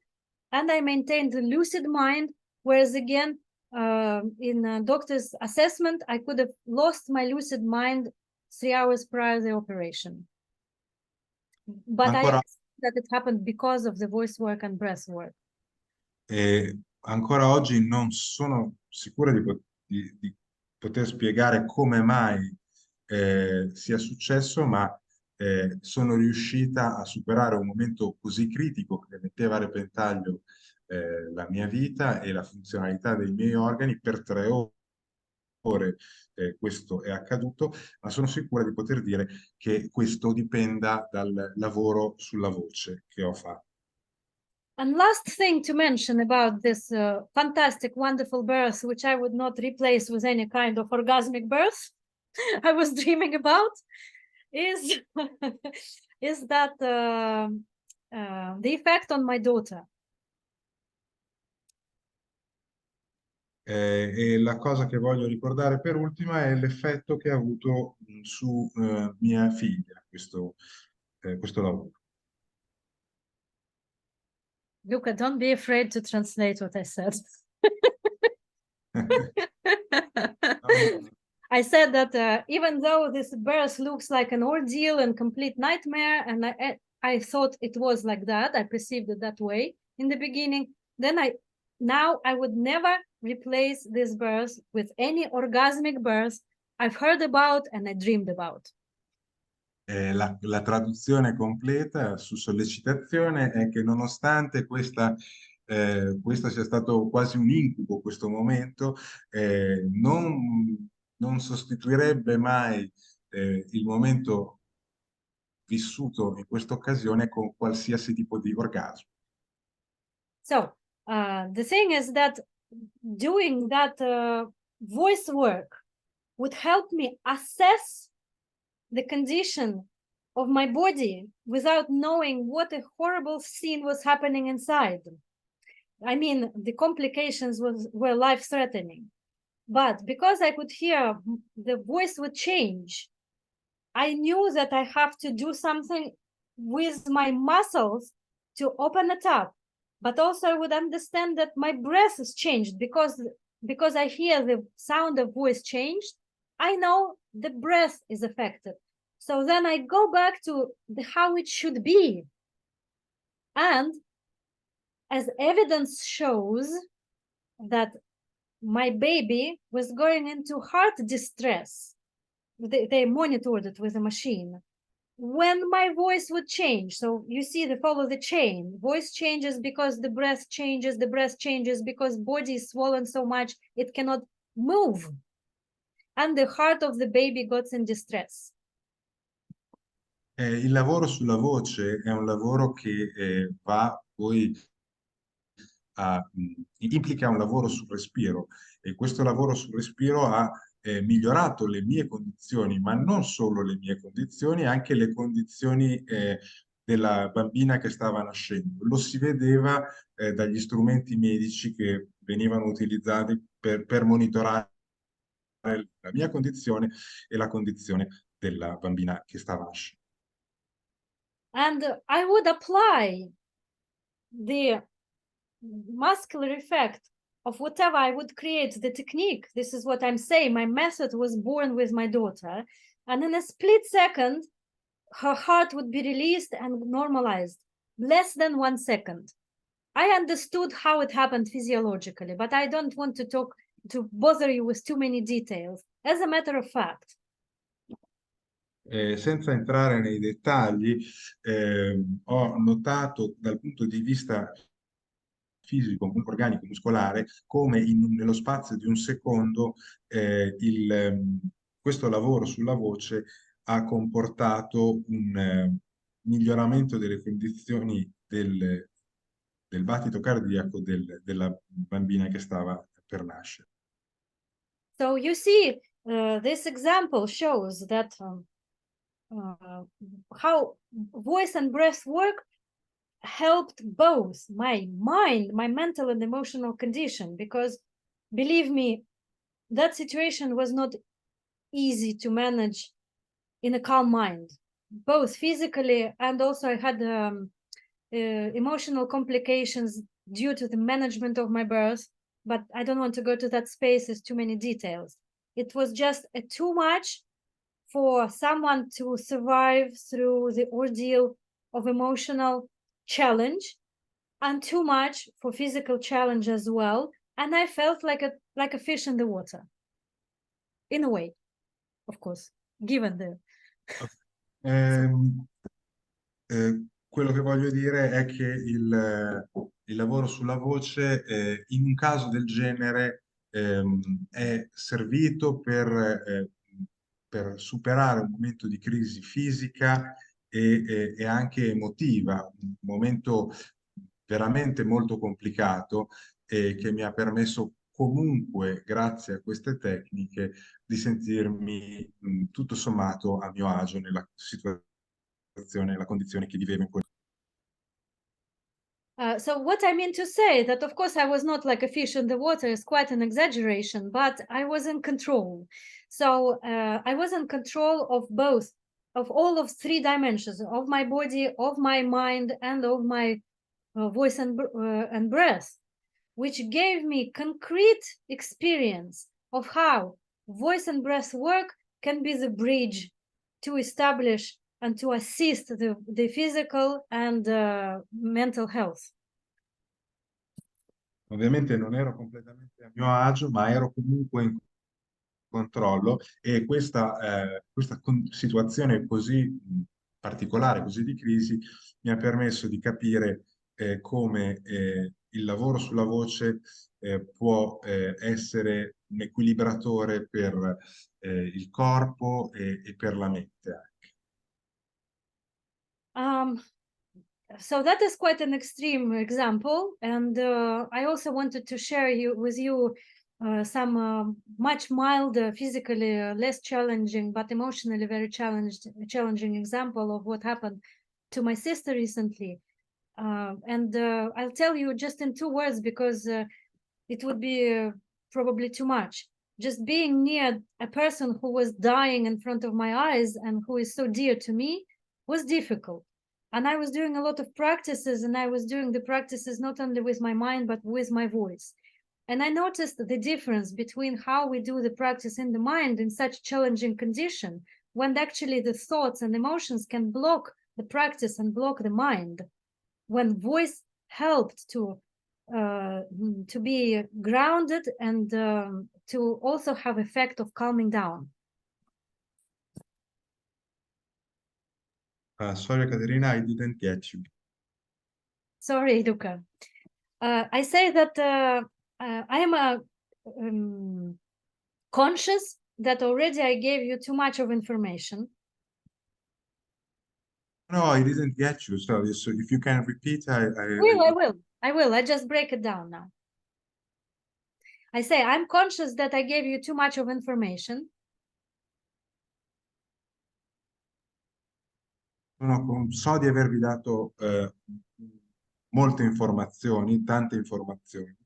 And I maintained a lucid mind, whereas again, in a doctor's assessment, I could have lost my lucid mind 3 hours prior to the operation. But that it happened because of the voice work and breath work. E ancora oggi non sono sicura di poter spiegare come mai sia successo, ma sono riuscita a superare un momento così critico che metteva a repentaglio la mia vita e la funzionalità dei miei organi per 3 ore. Questo è accaduto, ma sono sicura di poter dire che questo dipenda dal lavoro sulla voce che ho fatto. And last thing to mention about this fantastic, wonderful birth, which I would not replace with any kind of orgasmic birth I was dreaming about, is is that the effect on my daughter. E la cosa che voglio ricordare per ultima è l'effetto che ha avuto su mia figlia questo lavoro. Luca, don't be afraid to translate what I said. I said that even though this birth looks like an ordeal and complete nightmare, and I thought it was like that, I perceived it that way in the beginning, then now I would never replace this birth with any orgasmic birth I've heard about and I dreamed about. La traduzione completa su sollecitazione è che nonostante questo sia stato quasi un incubo, questo momento, non sostituirebbe mai il momento vissuto in questa occasione con qualsiasi tipo di orgasmo. So the thing is that doing that voice work would help me assess the condition of my body without knowing what a horrible scene was happening inside. I mean, the complications were life-threatening. But because I could hear the voice would change, I knew that I have to do something with my muscles to open it up. But also I would understand that my breath has changed because I hear the sound of voice changed. I know the breath is affected. So then I go back to how it should be. And as evidence shows that my baby was going into heart distress, they monitored it with a machine, when my voice would change. So you see, they follow the chain. Voice changes because the breath changes because body is swollen so much it cannot move. And the heart of the baby got in distress. Il lavoro sulla voce è un lavoro che va poi implica un lavoro sul respiro, e questo lavoro sul respiro ha migliorato le mie condizioni, ma non solo le mie condizioni, anche le condizioni della bambina che stava nascendo. Lo si vedeva dagli strumenti medici che venivano utilizzati per monitorare la mia condizione e la condizione della bambina che stava nascendo. And I would apply the muscular effect of whatever I would create, the technique. This is what I'm saying. My method was born with my daughter. And in a split second, her heart would be released and normalized. Less than 1 second. I understood how it happened physiologically, but I don't want to bother you with too many details. As a matter of fact. Senza entrare nei dettagli, ho notato dal punto di vista fisico, organico, muscolare, come nello spazio di un secondo questo lavoro sulla voce ha comportato un miglioramento delle condizioni del battito cardiaco della bambina che stava per nascere. So you see, this example shows that how voice and breath work helped both my mind, my mental and emotional condition, because believe me, that situation was not easy to manage in a calm mind, both physically and also I had emotional complications due to the management of my birth, but I don't want to go to that space, there's too many details. It was just too much for someone to survive through the ordeal of emotional challenge and too much for physical challenge as well. And I felt like a fish in the water, in a way, of course, given the... Quello che voglio dire è che il lavoro sulla voce, in un caso del genere, è servito per superare un momento di crisi fisica e anche emotiva, un momento veramente molto complicato e che mi ha permesso comunque, grazie a queste tecniche, di sentirmi tutto sommato a mio agio nella situazione, la condizione che vivevo in quel So what I mean to say that, of course, I was not like a fish in the water is quite an exaggeration, but I was in control. So I was in control of both, of all of three dimensions, of my body, of my mind, and of my voice and breath, which gave me concrete experience of how voice and breath work can be the bridge to establish and to assist the physical and mental health. Ovviamente non ero completamente a mio agio, ma ero comunque in controllo e questa situazione così particolare, così di crisi, mi ha permesso di capire come il lavoro sulla voce può essere un equilibratore per il corpo e per la mente anche. So that is quite an extreme example, and I also wanted to share with you some much milder, physically less challenging, but emotionally very challenging example of what happened to my sister recently. And I'll tell you just in 2 words because it would be probably too much. Just being near a person who was dying in front of my eyes and who is so dear to me was difficult. And I was doing a lot of practices, and I was doing the practices not only with my mind, but with my voice. And I noticed the difference between how we do the practice in the mind in such challenging condition, when actually the thoughts and emotions can block the practice and block the mind. When voice helped to be grounded and to also have effect of calming down. Sorry, Ekaterina, I didn't get you. Sorry, Luca. I say that I am conscious that already I gave you too much of information. No, I didn't get you. So if you can repeat, I will. I just break it down now. I say I'm conscious that I gave you too much of information. So di avervi dato molte informazioni, tante informazioni.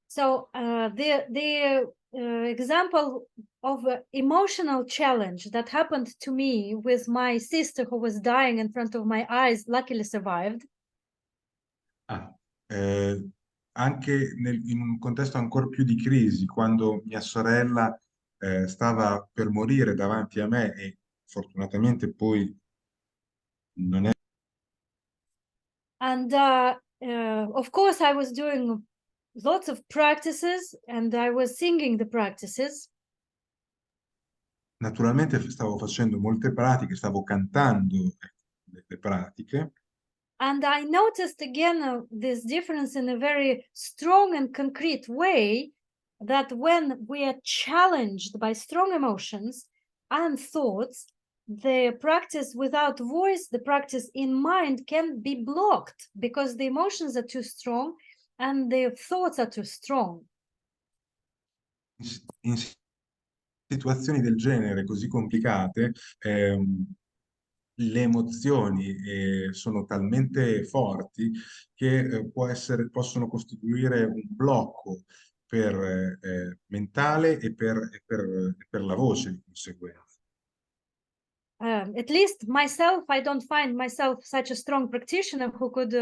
So the example of emotional challenge that happened to me with my sister who was dying in front of my eyes, luckily survived. Anche in un contesto ancora più di crisi, quando mia sorella stava per morire davanti a me e fortunatamente poi non è... And of course I was doing lots of practices and I was singing the practices. Naturalmente stavo facendo molte pratiche, stavo cantando le pratiche. And I noticed again this difference in a very strong and concrete way, that when we are challenged by strong emotions and thoughts, the practice without voice, the practice in mind can be blocked because the emotions are too strong and the thoughts are too strong. In situazioni del genere così complicate, le emozioni sono talmente forti che possono costituire un blocco mentale e per la voce di conseguenza. At least myself, I don't find myself such a strong practitioner who could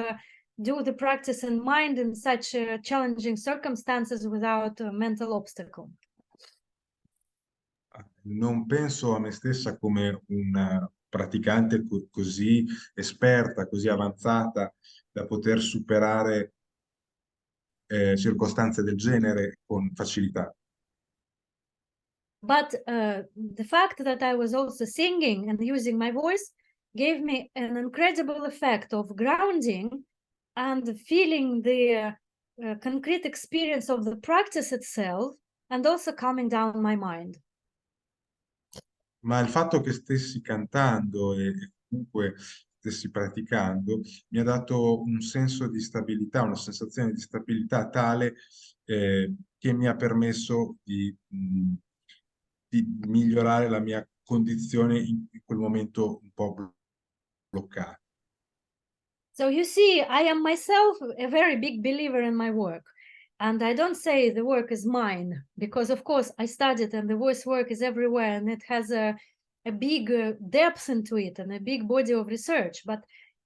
do the practice in mind in such challenging circumstances without a mental obstacle. Non penso a me stessa come praticante così esperta, così avanzata da poter superare circostanze del genere con facilità. But the fact that I was also singing and using my voice gave me an incredible effect of grounding and feeling the concrete experience of the practice itself, and also calming down my mind. Ma il fatto che stessi cantando e comunque stessi praticando mi ha dato un senso di stabilità, una sensazione di stabilità tale che mi ha permesso di migliorare la mia condizione in quel momento un po' bloccata. So you see, I am myself a very big believer in my work. And I don't say the work is mine, because of course I studied and the voice work is everywhere and it has a big depth into it and a big body of research. But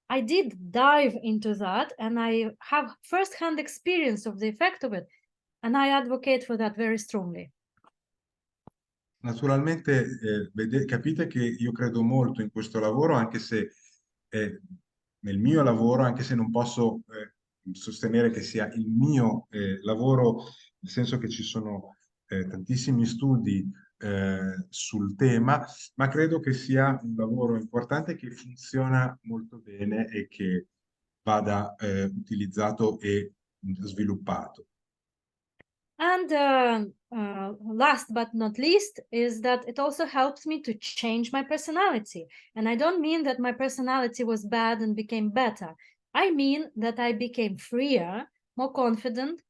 I did dive into that and I have first-hand experience of the effect of it. And I advocate for that very strongly. Naturalmente capite che io credo molto in questo lavoro, anche se nel mio lavoro, anche se non posso sostenere che sia il mio lavoro, nel senso che ci sono tantissimi studi sul tema, ma credo che sia un lavoro importante che funziona molto bene e che vada utilizzato e sviluppato. And last but not least is that it also helped me to change my personality. And I don't mean that my personality was bad and became better. I mean that I became freer, more confident,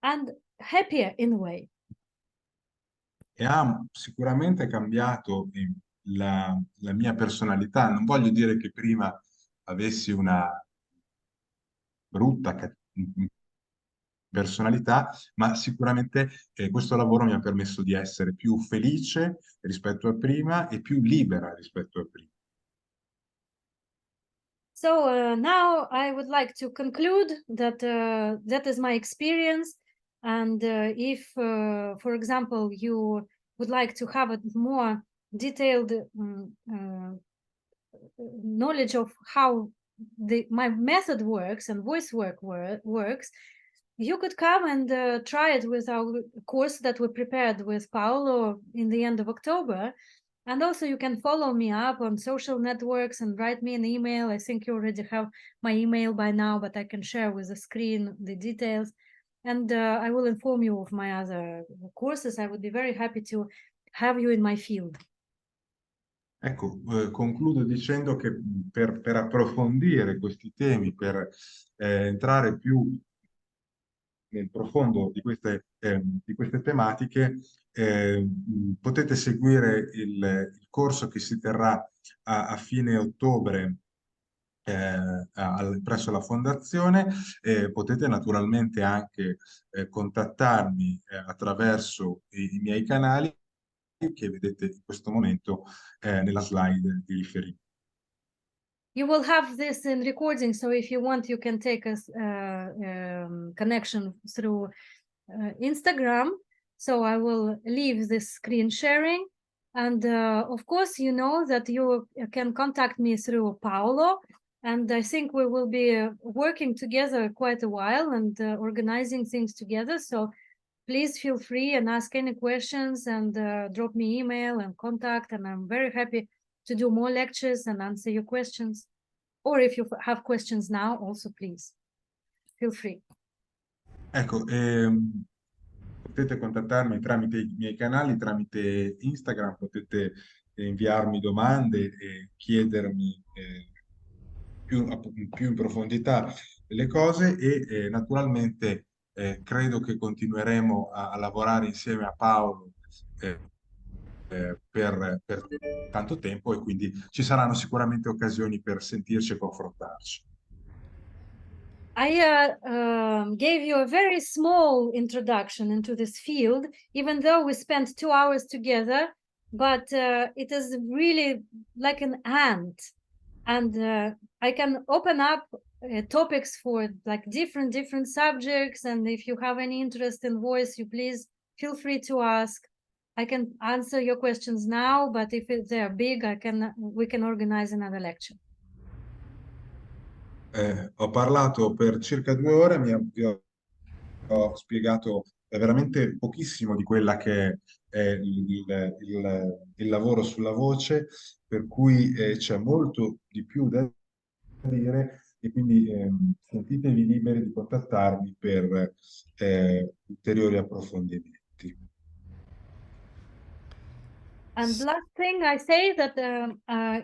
and happier in a way. E ha sicuramente cambiato la mia personalità. Non voglio dire che prima avessi una brutta personalità, ma sicuramente questo lavoro mi ha permesso di essere più felice rispetto a prima e più libera rispetto a prima. So now I would like to conclude that that is my experience. And if, for example, you would like to have a more detailed knowledge of how my method works and voice work works, you could come and try it with our course that we prepared with Paolo in the end of October. And also you can follow me up on social networks and write me an email. I think you already have my email by now, but I can share with the screen the details. And I will inform you of my other courses. I would be very happy to have you in my field. Ecco, concludo dicendo che per approfondire questi temi, per entrare più nel profondo di queste tematiche, potete seguire il corso che si terrà a fine ottobre presso la fondazione. Potete naturalmente anche contattarmi attraverso i miei canali che vedete in questo momento nella slide di riferimento. You will have this in recording, so if you want, you can take a connection through Instagram. So I will leave this screen sharing. And of course, you know that you can contact me through Paolo. And I think we will be working together quite a while and organizing things together. So please feel free and ask any questions and drop me email and contact. And I'm very happy to do more lectures and answer your questions. Or if you have questions now, also please feel free. Ecco, potete contattarmi tramite i miei canali, tramite Instagram, potete inviarmi domande e chiedermi più in profondità le cose e naturalmente credo che continueremo a lavorare insieme a Paolo per tanto tempo e quindi ci saranno sicuramente occasioni per sentirci e confrontarci. I gave you a very small introduction into this field, even though we spent 2 hours together, but it is really like an ant. And I can open up topics for like different subjects. And if you have any interest in voice, you please feel free to ask. I can answer your questions now, but if they are big, we can organize another lecture. Ho parlato per circa 2 ore, vi ho spiegato veramente pochissimo di quella che è il lavoro sulla voce, per cui c'è molto di più da dire e quindi sentitevi liberi di contattarmi per ulteriori approfondimenti. And last thing I say that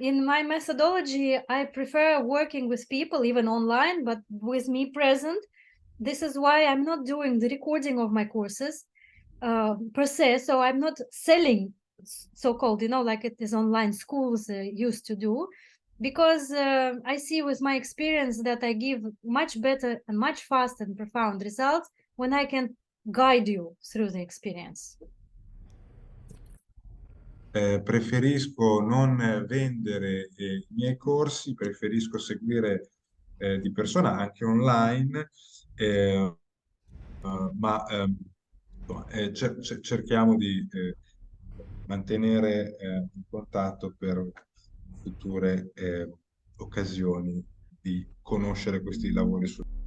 in my methodology, I prefer working with people, even online, but with me present. This is why I'm not doing the recording of my courses per se. So I'm not selling, so-called, like it is online schools used to do, because I see with my experience that I give much better and much faster and profound results when I can guide you through the experience. Preferisco non vendere i miei corsi, preferisco seguire di persona anche online, ma cerchiamo di mantenere in contatto per future occasioni di conoscere questi lavori.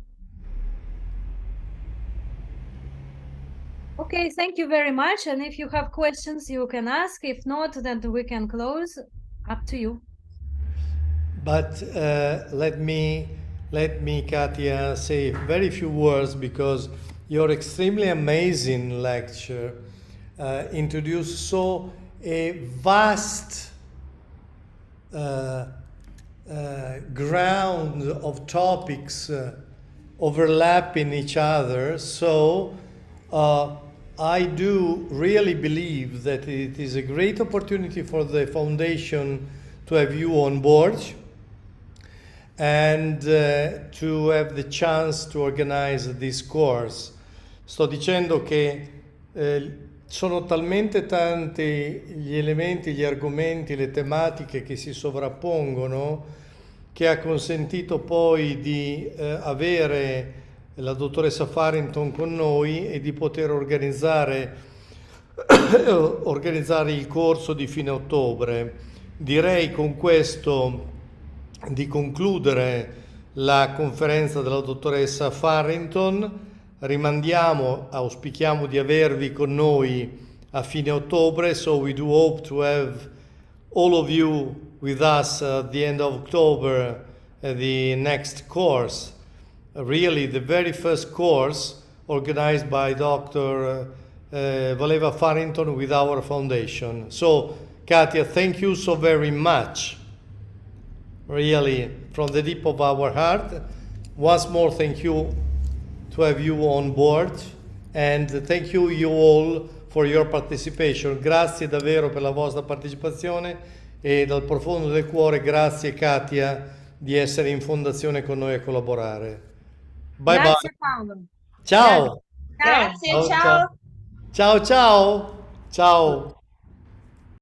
Okay, thank you very much. And if you have questions, you can ask. If not, then we can close. Up to you. But let me, Katia, say very few words, because your extremely amazing lecture introduced so a vast ground of topics overlapping each other. So I do really believe that it is a great opportunity for the foundation to have you on board and to have the chance to organize this course. Sto dicendo che sono talmente tanti gli elementi, gli argomenti, le tematiche che si sovrappongono, che ha consentito poi di avere la dottoressa Farrington con noi e di poter organizzare il corso di fine ottobre. Direi con questo di concludere la conferenza della dottoressa Farrington. Auspichiamo di avervi con noi a fine ottobre, so we do hope to have all of you with us at the end of October at the next course. Really the very first course organized by Dr. Valeeva Farrington with our foundation. So, Katia, thank you so very much. Really, from the deep of our heart. Once more, thank you to have you on board, and thank you all for your participation. Grazie davvero per la vostra partecipazione e dal profondo del cuore grazie Katia di essere in fondazione con noi a collaborare. Bye Grazie, bye. Paolo. Ciao. Grazie, ciao. Ciao ciao. Ciao.